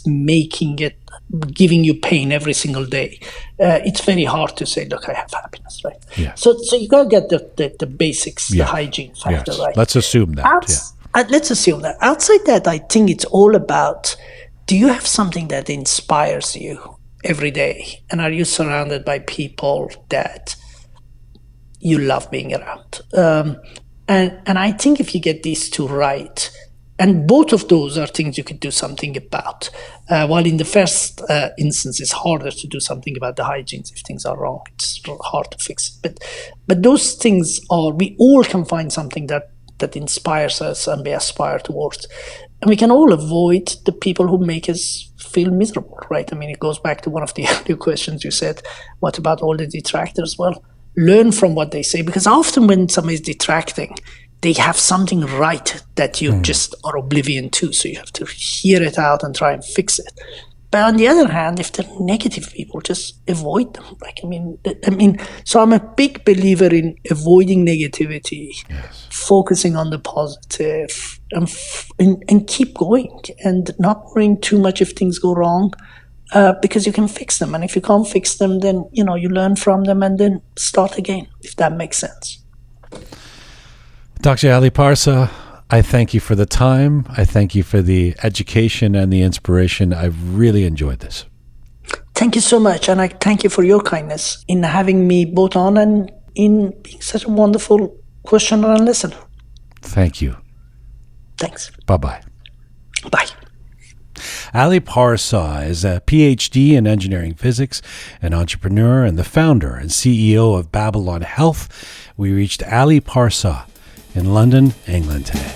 S5: giving you pain every single day, it's very hard to say, look, I have happiness, right?
S1: Yeah.
S5: So you got to get the basics, the hygiene factor, right?
S1: Let's assume that.
S5: Let's assume that. Outside that, I think it's all about, do you have something that inspires you every day? And are you surrounded by people that you love being around? And I think if you get these two right, And both of those are things you could do something about. While in the first instance, it's harder to do something about the hygienes if things are wrong. It's hard to fix it. But those things are, we all can find something that inspires us and we aspire towards. And we can all avoid the people who make us feel miserable, right? I mean, it goes back to one of the earlier questions you said, what about all the detractors? Well, learn from what they say, because often when somebody's detracting, they have something right that you just are oblivion to. So you have to hear it out and try and fix it. But on the other hand, if they're negative people, just avoid them. So I'm a big believer in avoiding negativity, focusing on the positive, and keep going, and not worrying too much if things go wrong, because you can fix them. And if you can't fix them, then you learn from them and then start again, if that makes sense.
S1: Dr. Ali Parsa, I thank you for the time. I thank you for the education and the inspiration. I've really enjoyed this.
S5: Thank you so much. And I thank you for your kindness in having me both on and in being such a wonderful questioner and listener.
S1: Thank you.
S5: Thanks.
S1: Bye-bye.
S5: Bye.
S1: Ali Parsa is a PhD in engineering physics, an entrepreneur, and the founder and CEO of Babylon Health. We reached Ali Parsa in London, England today.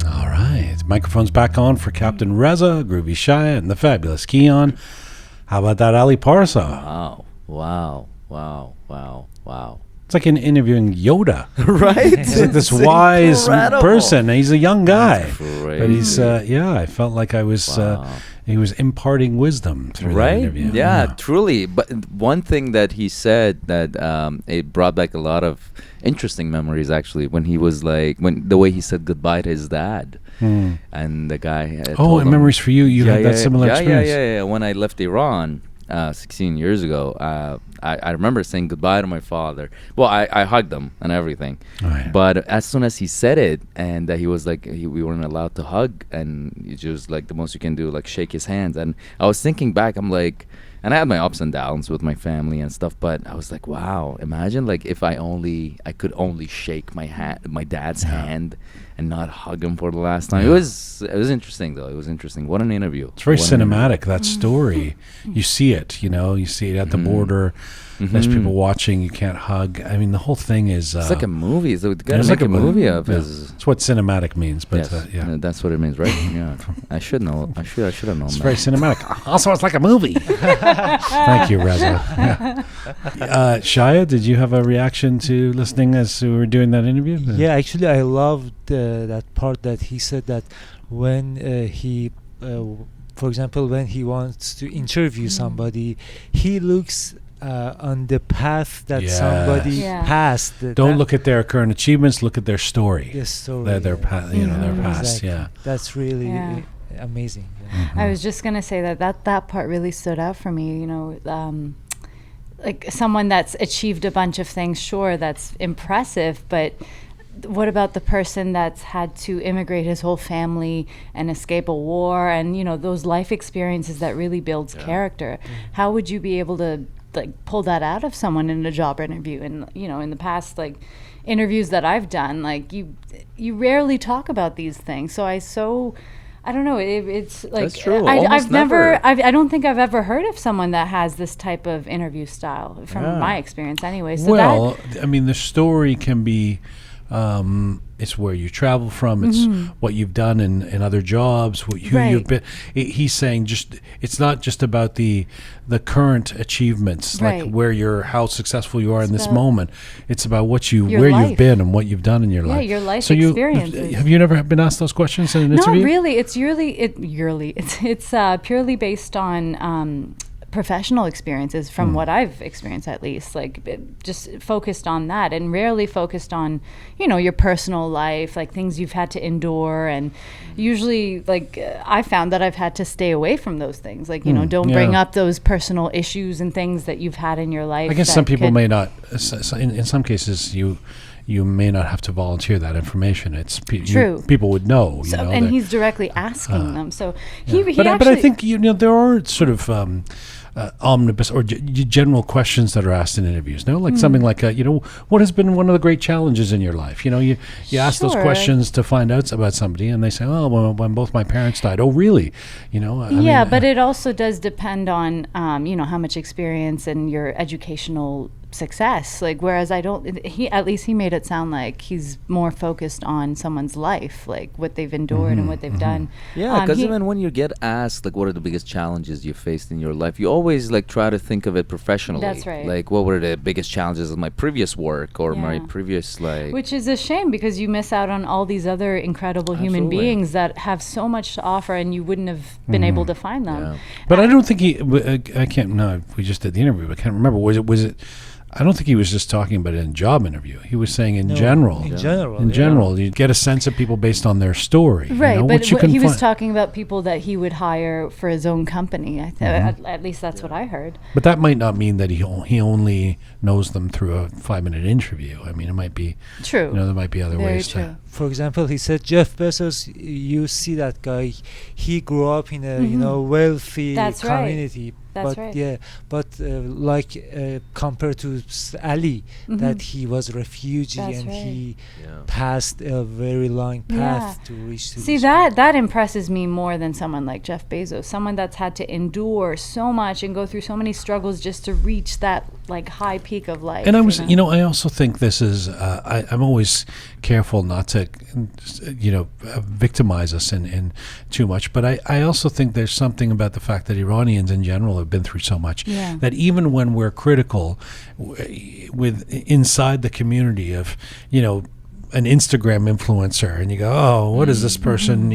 S1: All right, microphone's back on for Captain Reza, Groovy Shia, and the fabulous Keon. How about that, Ali Parsa?
S3: Wow.
S1: It's like interviewing Yoda.
S3: Right?
S1: He's like this wise person. He's a young guy. But he's, I felt like I was, he was imparting wisdom through the interview.
S3: Yeah, truly. But one thing that he said that it brought back a lot of interesting memories, actually, when he was the way he said goodbye to his dad. And the guy.
S1: And memories for you. You had that similar experience.
S3: Yeah. When I left Iran 16 years ago, I remember saying goodbye to my father. Well, I hugged him and everything. But as soon as he said it, and he was like, we weren't allowed to hug, and it's just like the most you can do, like shake his hands. And I was thinking back, I'm like, and I had my ups and downs with my family and stuff, but I was like, wow, imagine like if I could only shake my dad's hand and not hug him for the last time. It was interesting though. It was interesting. What an interview.
S1: It's very cinematic, that story. You see it, you see it at the border. There's people watching. You can't hug. I mean, the whole thing is...
S3: it's like a movie. So it's got to make a movie of his...
S1: It's what cinematic means, but
S3: that's what it means, right? Yeah. I should know. I should have known that.
S1: It's very cinematic. Also, it's like a movie. Thank you, Reza. Shia, did you have a reaction to listening as we were doing that interview?
S4: Yeah, actually, I loved that part that he said that when he... for example, when he wants to interview somebody, he looks on the path that somebody passed.
S1: Don't look at their current achievements. Look at their story.
S4: Their story.
S1: Their past. Their past.
S4: Exactly.
S1: Yeah.
S4: That's really amazing.
S2: I was just gonna say that part really stood out for me. Like someone that's achieved a bunch of things. Sure, that's impressive, but what about the person that's had to immigrate his whole family and escape a war, and those life experiences that really builds character? How would you be able to pull that out of someone in a job interview? And in the past interviews that I've done, you rarely talk about these things. So I don't know. It's like
S3: that's true.
S2: I've never. I don't think I've ever heard of someone that has this type of interview style from my experience, anyway. So
S1: I mean, the story can be. It's where you travel from. It's what you've done in other jobs. You've been. He's saying it's not just about the current achievements, like how successful you are in this moment. It's about where you've been and what you've done in your life.
S2: Yeah, your life experiences.
S1: Have you never been asked those questions in an interview?
S2: Not really. It's purely based on professional experiences from what I've experienced, at least, just focused on that, and rarely focused on your personal life, like things you've had to endure. And usually I found that I've had to stay away from those things, don't bring up those personal issues and things that you've had in your life.
S1: I guess some people may not. In some cases you may not have to volunteer that information. It's
S2: True.
S1: People would know.
S2: So,
S1: you know,
S2: and
S1: that-
S2: he's directly asking them. So he
S1: but
S2: actually.
S1: I think there are sort of omnibus or general questions that are asked in interviews. No, like something like what has been one of the great challenges in your life? You ask those
S2: Sure.
S1: questions to find out about somebody, and they say, oh, well, when both my parents died. Oh, really?
S2: But it also does depend on how much experience and your educational success. Like, whereas at least he made it sound like he's more focused on someone's life, like what they've endured and what they've done.
S3: Yeah, because even when you get asked, like, what are the biggest challenges you faced in your life, you always, like, try to think of it professionally.
S2: That's right.
S3: Like, what were the biggest challenges of my previous work or my previous, like...
S2: Which is a shame, because you miss out on all these other incredible human
S3: Absolutely.
S2: beings that have so much to offer, and you wouldn't have been able to find them.
S3: Yeah.
S1: But I don't think I can't. No, we just did the interview. But I can't remember. Was it? I don't think he was just talking about it in a job interview. He was saying in general.
S4: In general.
S1: In general, you get a sense of people based on their story.
S2: Right, but
S1: which you can
S2: he was
S1: find.
S2: talking about people that he would hire for his own company. At least that's what I heard.
S1: But that might not mean that he only knows them through a 5-minute interview. I mean, it might be
S2: True.
S1: There might be other
S2: Very
S1: ways
S2: true.
S1: to.
S4: For example, he said Jeff Bezos, you see that guy, he grew up in a wealthy
S2: That's right.
S4: community.
S2: That's
S4: but
S2: right.
S4: compared to Ali, that he was a refugee
S2: That's
S4: and
S2: right.
S4: he passed a very long path to reach to
S2: See,
S4: this
S2: that impresses me more than someone like Jeff Bezos, someone that's had to endure so much and go through so many struggles just to reach that like high peak of life.
S1: And I also think this is. I'm always careful not to, victimize us in too much. But I also think there's something about the fact that Iranians in general have been through so much that even when we're critical, with inside the community of an Instagram influencer, and you go, oh, what is this person?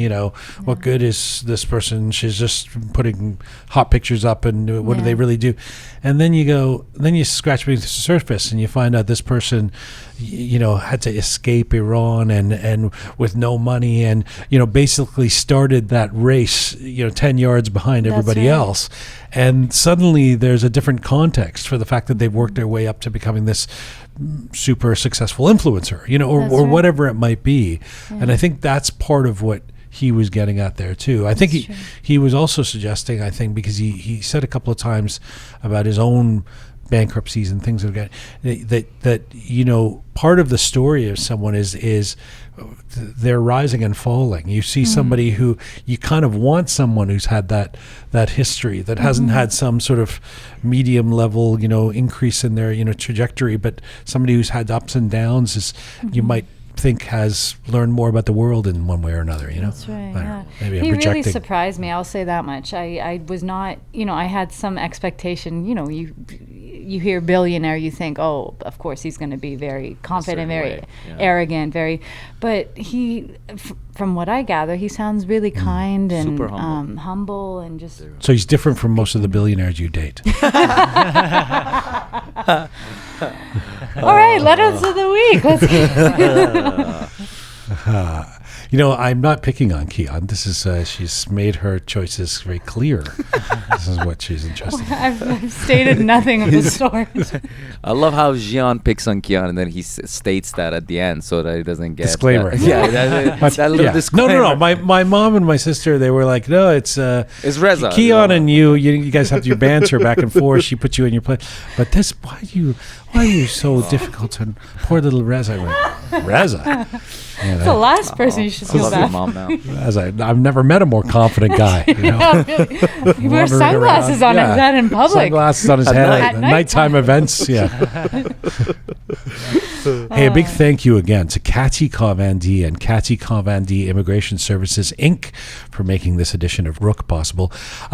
S1: What good is this person? She's just putting hot pictures up, and what do they really do? And then you scratch beneath the surface, and you find out this person, had to escape Iran and with no money, and basically started that race, 10 yards behind everybody else. And suddenly there's a different context for the fact that they've worked their way up to becoming this super successful influencer, or whatever it might be. And I think that's part of what he was getting at there too. I think he was also suggesting, I think, because he said a couple of times about his own bankruptcies and things like that part of the story of someone is they're rising and falling. You see somebody who you kind of want, someone who's had that history, that hasn't had some sort of medium level increase in their trajectory, but somebody who's had ups and downs is you might think has learned more about the world in one way or another.
S2: That's right.
S1: I don't know, maybe I'm
S2: He
S1: projecting.
S2: really surprised me. I'll say that much. I was not. I had some expectation. You hear billionaire, you think, oh, of course he's going to be very confident, very arrogant, very. But he, from what I gather, he sounds really kind and
S3: Super humble.
S2: humble and just.
S1: So he's different from most of the billionaires you date.
S2: All right, letters of the week. Let's
S1: I'm not picking on Kian. This is she's made her choices very clear. This is what she's interested in.
S2: I've stated nothing of the sort.
S3: I love how Jian picks on Kian and then he states that at the end so that he doesn't get...
S1: Disclaimer.
S3: That little disclaimer.
S1: No. My mom and my sister, they were like, no, it's
S3: Reza.
S1: Kian and you guys have your banter back and forth. She put you in your place. But this, why are you so difficult? And poor little Reza. I went, Reza?
S2: It's the last person you should
S3: I
S2: feel
S3: love
S2: bad
S3: your
S2: for.
S3: mom now.
S1: Reza, I've never met a more confident guy.
S2: Yeah, really. He wears
S1: Wandering
S2: sunglasses
S1: around.
S2: on his head in public.
S1: Sunglasses on his
S3: At
S1: head
S3: night.
S1: at nighttime events. Yeah. Hey, a big thank you again to Cathy Cavandi and Cathy Cavandi Immigration Services, Inc. for making this edition of Roqe possible.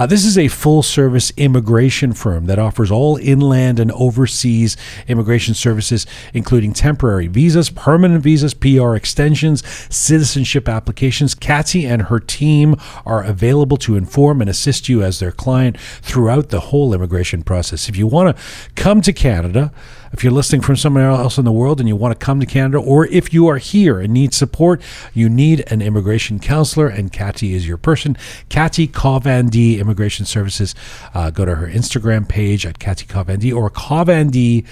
S1: This is a full-service immigration firm that offers all inland and overseas immigration services, including temporary visas, permanent visas, PR extensions, citizenship applications. Cathy and her team are available to inform and assist you as their client throughout the whole immigration process. If you want to come to Canada, If you're listening from somewhere else in the world and you want to come to Canada, or if you are here and need support, you need an immigration counselor, and Cathy is your person. Cathy Covandi Immigration Services. Go to her Instagram page at Cathy Covandi or covandi.ca.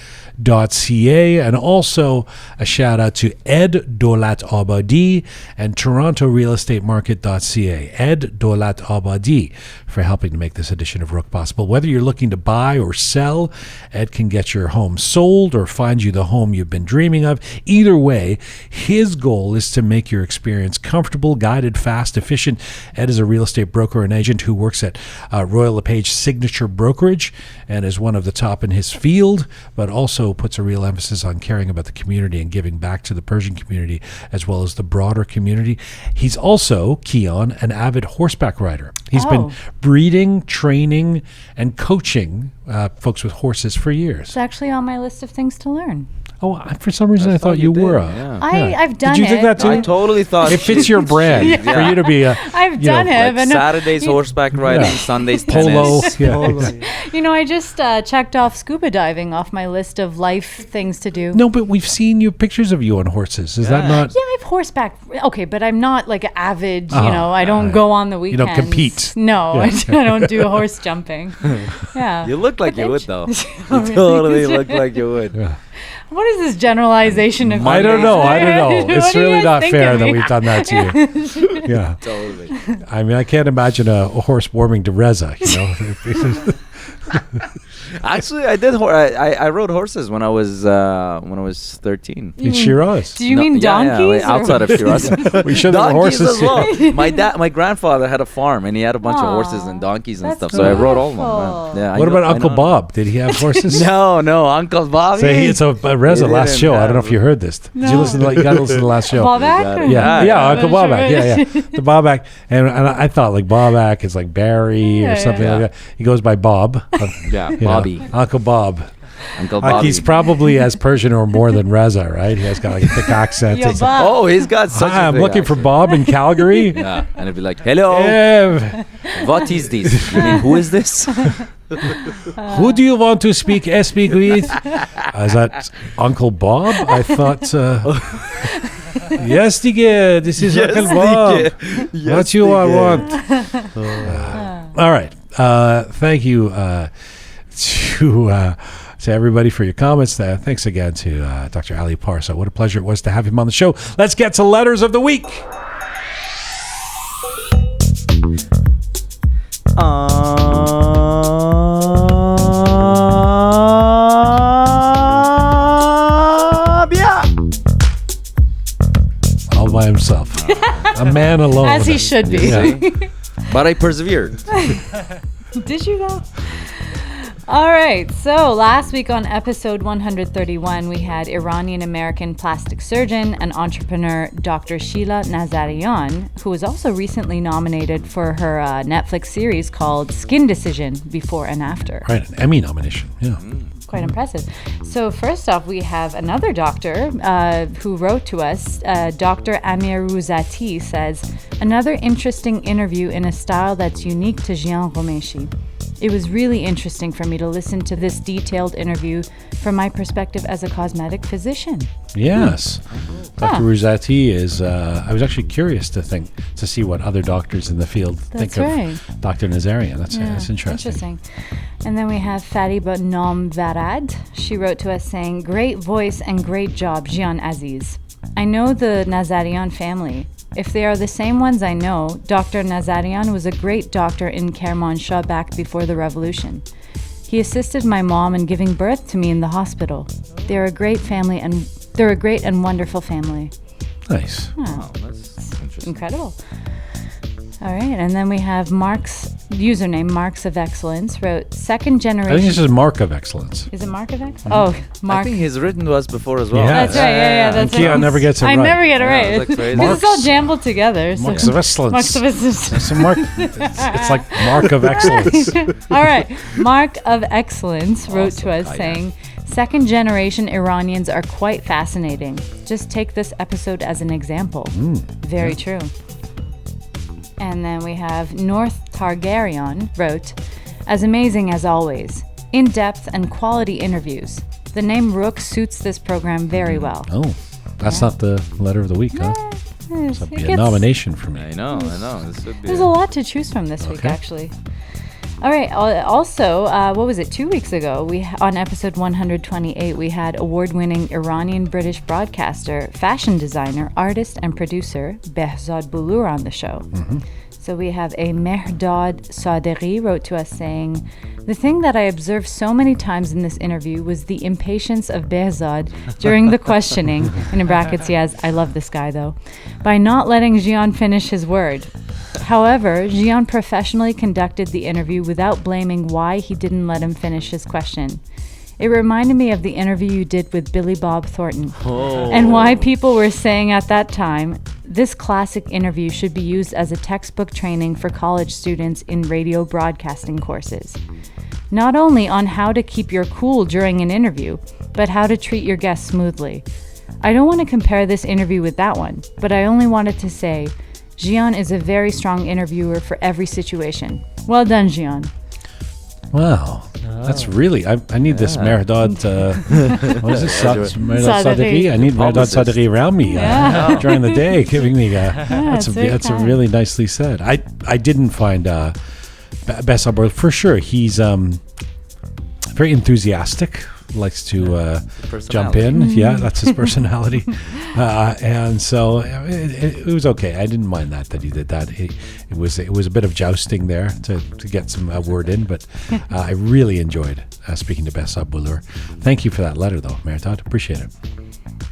S1: And also a shout out to Ed Dolat Abadi and TorontoRealEstateMarket.ca. Ed Dolat Abadi for helping to make this edition of Roqe possible. Whether you're looking to buy or sell, Ed can get your home sold or find you the home you've been dreaming of. Either way, his goal is to make your experience comfortable, guided, fast, efficient. Ed is a real estate broker and agent who works at Royal LePage Signature Brokerage and is one of the top in his field, but also puts a real emphasis on caring about the community and giving back to the Persian community as well as the broader community. He's also, Keon, an avid horseback rider. He's been breeding, training, and coaching folks with horses for years.
S2: It's actually on my list of things to learn.
S1: Oh, for some reason I thought you were.
S2: I've done it.
S1: Did you think that too?
S3: I totally thought
S1: it fits your brand for you to be a.
S2: I've done it, but
S3: Saturdays horseback riding, Sundays
S1: polo.
S3: tennis.
S2: I just checked off scuba diving off my list of life things to do.
S1: No, but we've seen you pictures of you on horses. Is that not?
S2: Yeah, I have horseback. Okay, but I'm not like an avid. I don't go on the weekends.
S1: You don't compete.
S2: No, I don't do horse jumping. Yeah,
S3: You look like you would though. You totally look like you would.
S1: Yeah.
S2: What is this generalization of?
S1: I don't know. It's really not fair that
S2: me?
S1: we've done that to you. Yeah,
S3: Totally.
S1: I mean, I can't imagine a horse warming to Reza.
S3: Actually, I did. I rode horses when I was 13.
S1: In Shiraz.
S2: Do you mean donkeys?
S3: Yeah, outside of Shiraz.
S1: We should have
S3: Donkeys
S1: horses.
S3: as well. My grandfather had a farm, and he had a bunch of horses and donkeys and
S2: that's
S3: stuff. So I rode all of them.
S2: beautiful.
S3: Yeah,
S1: What about Uncle Bob? Did he have horses?
S3: No, Uncle Bobby.
S1: It's a Reza
S3: He
S1: last
S3: didn't
S1: show. I don't know
S3: have
S1: if you heard this. Did you listen to? You got to listen to the last show.
S2: Bobak?
S1: Yeah, Uncle
S2: Sure
S1: Bobak.
S2: is.
S1: Yeah. The Bobak, and I thought like Bobak is like Barry or something like that. He goes by Bob.
S3: Bobby.
S1: Uncle Bob.
S3: Uncle Bobby.
S1: He's probably as Persian or more than Reza, right? He has got like a thick accent.
S2: Yo,
S1: It's
S2: Bob.
S3: Oh, he's got such
S1: Hi,
S3: a
S1: I'm
S3: big
S1: looking for
S3: accent.
S1: Bob in Calgary.
S3: Yeah, and it'd be like, hello, what is this? You mean, who is this?
S1: Who do you want to speak with? Is that Uncle Bob? I thought. Yes, Dige, this is Uncle Bob. What you want? All right. Thank you to everybody for your comments there. Thanks again to Dr. Ali Parsa. What a pleasure it was to have him on the show. Let's get to letters of the week. All by himself. A man alone.
S2: As he should be.
S1: Yeah.
S3: But I persevered.
S2: Did you though? All right. So last week on episode 131, we had Iranian-American plastic surgeon and entrepreneur Dr. Sheila Nazarian, who was also recently nominated for her Netflix series called Skin Decision: Before and After.
S1: Right, an Emmy nomination. Yeah.
S2: Quite impressive. So first off, we have another doctor who wrote to us. Dr. Amir Rouzati says, another interesting interview in a style that's unique to Jian Ghomeshi. It was really interesting for me to listen to this detailed interview from my perspective as a cosmetic physician.
S1: Yes. Dr. Rouzati is, I was actually curious to see what other doctors in the field think of Dr. Nazarian. That's interesting.
S2: And then we have Fariba Nom Varad. She wrote to us saying, great voice and great job, Jian Aziz. I know the Nazarian family. If they are the same ones I know, Dr. Nazarian was a great doctor in Kermanshah back before the revolution. He assisted my mom in giving birth to me in the hospital. They're a great family and they're a great and wonderful family.
S1: Nice.
S3: Wow, that's interesting.
S2: Incredible. All right, and then we have Mark's username, Marks of Excellence, wrote second generation.
S1: I think this is Mark of Excellence.
S2: Is it Mark of Excellence? Oh, Mark.
S3: I think he's written to us before as well.
S1: Yeah.
S2: That's right, yeah, that's
S1: Keon
S2: right.
S1: never gets it
S2: I
S1: right.
S2: never get it right.
S3: that's crazy.
S2: This is all jumbled together. So.
S1: Marks of Excellence.
S2: Marks of Excellence.
S1: It's a mark. It's like Mark of Excellence.
S2: All right, Mark of Excellence wrote to us saying, second generation Iranians are quite fascinating. Just take this episode as an example. Very true. And then we have North Targaryen wrote, as amazing as always, in-depth and quality interviews. The name Roqe suits this program very well.
S1: Oh, that's not the letter of the week, huh?
S2: Yes,
S1: That'd
S2: it
S1: be a
S2: gets-
S1: nomination for me.
S3: I know. This would be.
S2: There's a lot to choose from this week,
S1: Okay.
S2: actually. All right. Also, what was it? 2 weeks ago, on episode 128, we had award-winning Iranian-British broadcaster, fashion designer, artist, and producer Behzad Bulur on the show. So we have a Mehrdad Sadeghi wrote to us saying, "The thing that I observed so many times in this interview was the impatience of Behzad during the questioning," and in brackets he has, "I love this guy though," by not letting Jian finish his word. However, Jian professionally conducted the interview without blaming why he didn't let him finish his question. It reminded me of the interview you did with Billy Bob Thornton, and why people were saying at that time, this classic interview should be used as a textbook training for college students in radio broadcasting courses. Not only on how to keep your cool during an interview, but how to treat your guests smoothly. I don't want to compare this interview with that one, but I only wanted to say, Jian is a very strong interviewer for every situation. Well done, Jian.
S1: Wow. That's really, I need this Mehrdad, what is it? Mehrdad Sadeghi? I need Mehrdad Sadeghi around me during the day, giving me, that's a really nicely said. I didn't find Behzad Bulur, for sure. He's very enthusiastic, likes to jump in. Yeah, that's his personality. And so it was okay. I didn't mind that he did that. It was a bit of jousting there to get some word in, but I really enjoyed speaking to Behzad Bulur. Thank you for that letter, though, Mehrdad. Appreciate it.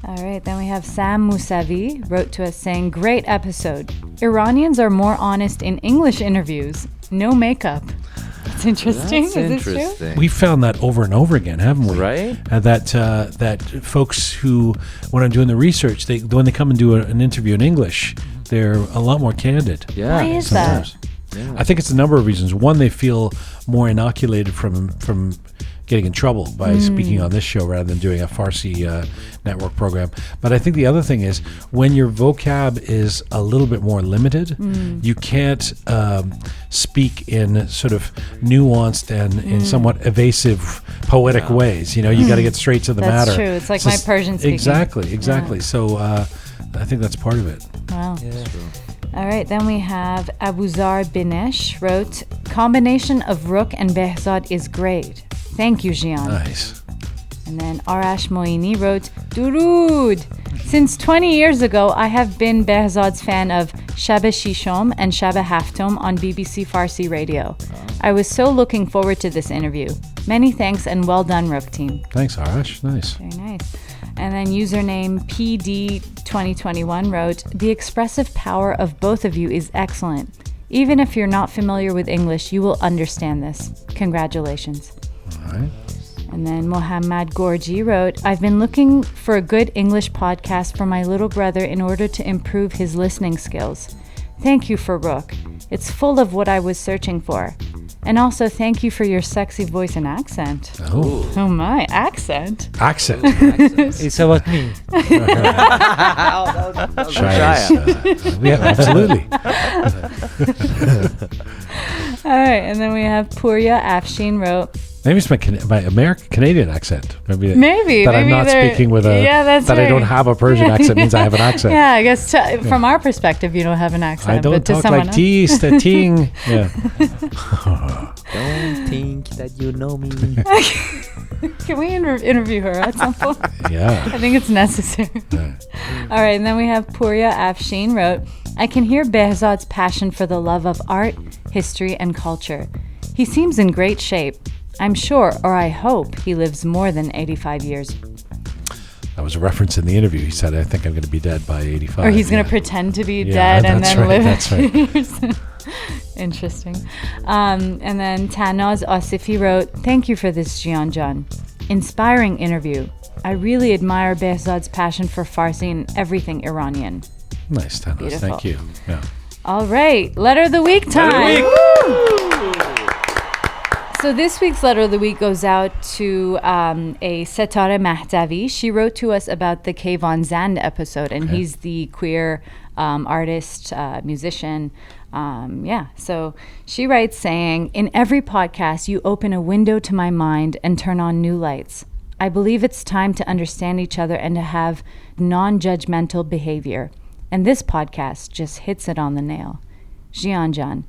S2: All right, then we have Sam Musavi wrote to us saying, "Great episode. Iranians are more honest in English interviews. No makeup." That's interesting.
S3: That's
S2: Is this true?
S3: interesting.
S1: We found that over and over again, haven't we?
S3: Right.
S1: That folks who, when I'm doing the research, when they come and do an interview in English, they're a lot more candid.
S3: Yeah.
S2: Why is that?
S1: Sometimes. I think it's a number of reasons. One, they feel more inoculated from getting in trouble by speaking on this show rather than doing a Farsi network program. But I think the other thing is when your vocab is a little bit more limited, you can't speak in sort of nuanced and in somewhat evasive, poetic ways. You know, you got to get straight to the
S2: That's
S1: matter.
S2: true. It's like my Persian speaking.
S1: Exactly.
S2: Yeah.
S1: So I think that's part of it.
S2: Wow.
S4: Yeah.
S2: All right, then we have Abuzar Binesh wrote, "Combination of Roqe and Behzad is great. Thank you, Jian."
S1: Nice.
S2: And then Arash Moini wrote, "Durud! Since 20 years ago, I have been Behzad's fan of Shab Shishom and Shab Haftom on BBC Farsi Radio. I was so looking forward to this interview. Many thanks and well done, Roqe Team."
S1: Thanks, Arash. Nice.
S2: Very nice. And then username PD2021 wrote, "The expressive power of both of you is excellent. Even if you're not familiar with English, you will understand this. Congratulations."
S1: All right.
S2: And then Mohammad Gorji wrote, "I've been looking for a good English podcast for my little brother in order to improve his listening skills. Thank you for Roqe. It's full of what I was searching for. And also thank you for your sexy voice and accent."
S1: Oh,
S2: Oh my, accent?
S1: accent.
S4: It's about me.
S1: Yeah, absolutely.
S2: All right, and then we have Purya Afshin wrote,
S1: Maybe it's my American Canadian accent. Maybe
S2: Maybe
S1: I'm not
S2: they're-
S1: speaking with a
S2: yeah, that's
S1: that I don't
S2: right.
S1: have a Persian accent means I have an accent.
S2: Yeah, I guess from our perspective, you don't have an accent.
S1: I don't
S2: but to
S1: talk
S2: someone
S1: like
S2: else-
S1: tease, the ting. Yeah.
S3: Don't think that you know me.
S2: Can we interview her at some point?
S1: Yeah.
S2: I think it's necessary. All right, and then we have Purya Afshin wrote, "I can hear Behzad's passion for the love of art, history, and culture. He seems in great shape. I'm sure, or I hope, he lives more than 85 years."
S1: That was a reference in the interview. He said, "I think I'm going to be dead by 85."
S2: Or he's going to
S1: Yeah.
S2: pretend to be
S1: Yeah,
S2: dead and
S1: that's
S2: then
S1: right,
S2: live.
S1: that's right.
S2: Years. Interesting. And then Tanaz Asifi wrote, "Thank you for this, Jian. Inspiring interview. I really admire Behzad's passion for Farsi and everything Iranian."
S1: Nice, Tanos.
S2: Beautiful.
S1: Thank you. Yeah.
S2: All right, letter of the week time. So this week's letter of the week goes out to a Setare Mahdavi. She wrote to us about the Kayvon Zand episode, and he's the queer artist, musician. So she writes saying, "In every podcast, you open a window to my mind and turn on new lights. I believe it's time to understand each other and to have non-judgmental behavior. And this podcast just hits it on the nail. Jian,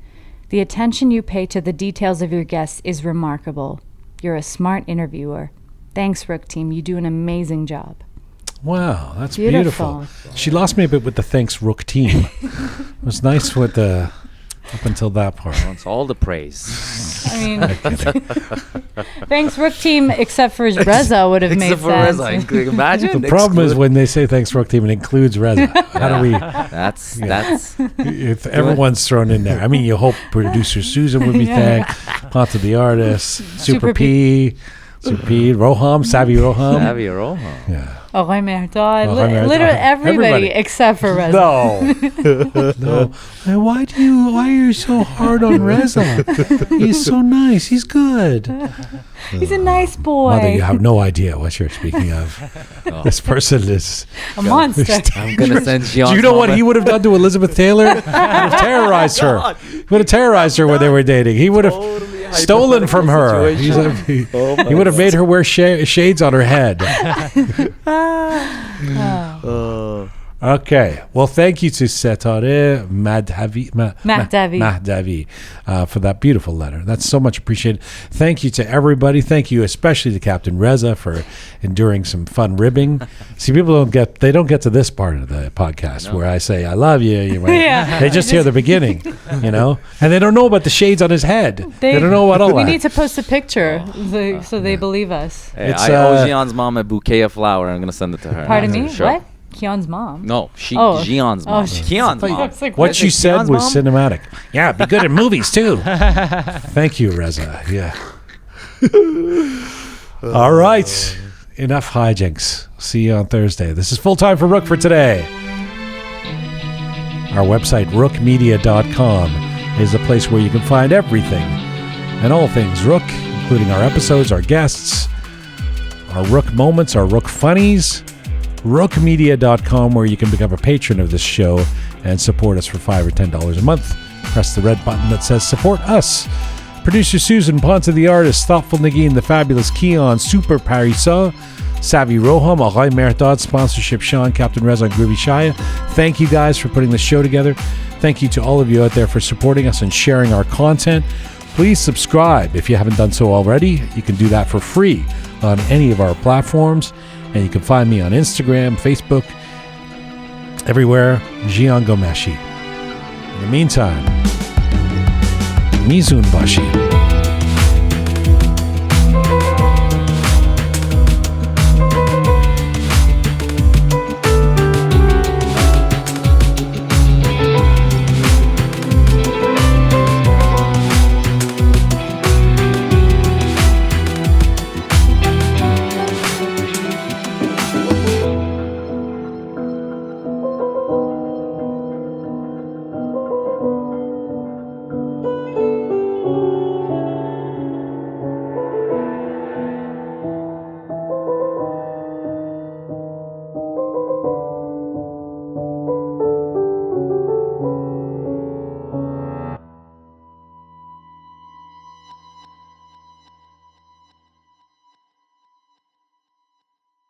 S2: the attention you pay to the details of your guests is remarkable. You're a smart interviewer. Thanks, Roqe Team. You do an amazing job.
S1: Wow, that's beautiful. She lost me a bit with the thanks, Roqe Team. It was nice with the up until that part.
S3: Wants all the praise.
S2: I mean, thanks, Roqe Team, except for Reza would have made
S3: Except for
S2: sense.
S3: Reza. Imagine.
S1: The problem is when they say thanks, Roqe Team, it includes Reza. How do we?
S3: That's
S1: If everyone's thrown in there. I mean, you hope producer Susan would be thanked, Ponta the artist, Super P, Roham, Savvy Roham.
S3: Savvy Roham.
S1: Yeah.
S2: Roqe Mehrdad.
S1: Mehrdad.
S2: Literally everybody except for Reza.
S1: No. And why are you so hard on Reza? He's so nice. He's good.
S2: He's a nice boy.
S1: Mother, you have no idea what you're speaking of. This person is
S2: a monster.
S3: I'm gonna send Jian.
S1: Do you know what he would have done to Elizabeth Taylor? He would have terrorized her. He would have terrorized her when they were dating. He would have stolen from her. He would have made her wear shades on her head. Okay. Well, thank you to Setare Mahdavi for that beautiful letter. That's so much appreciated. Thank you to everybody. Thank you especially to Captain Reza for enduring some fun ribbing. See, people don't get to this part of the podcast where I say I love you. They just hear the beginning, and they don't know about the shades on his head. They don't know what all that.
S2: We need to post a picture so they believe us.
S3: Hey, I owe Jian's mom a bouquet of flower. I'm gonna send it to her.
S2: Pardon me? What? Kian's mom?
S3: No, Jian's mom. Kian's mom.
S1: What you said was cinematic. Yeah, be good at movies too. Thank you, Reza. Yeah. All right. Enough hijinks. See you on Thursday. This is Full Time for Roqe for today. Our website, roqemedia.com, is a place where you can find everything and all things Roqe, including our episodes, our guests, our Roqe moments, our Roqe funnies. roqemedia.com, where you can become a patron of this show and support us for $5 or $10 a month. Press the red button that says support us. Producer Susan, Ponta the artist, Thoughtful Nagin, the fabulous Keon, Super Parsa, Savvy Roham, Roqe Mehrdad, sponsorship Sean, Captain Reza, and Groovy Shaya. Thank you guys for putting this show together. Thank you to all of you out there for supporting us and sharing our content. Please subscribe if you haven't done so already. You can do that for free on any of our platforms. And you can find me on Instagram, Facebook, everywhere, Jian Ghomeshi. In the meantime, Mizun Bashi.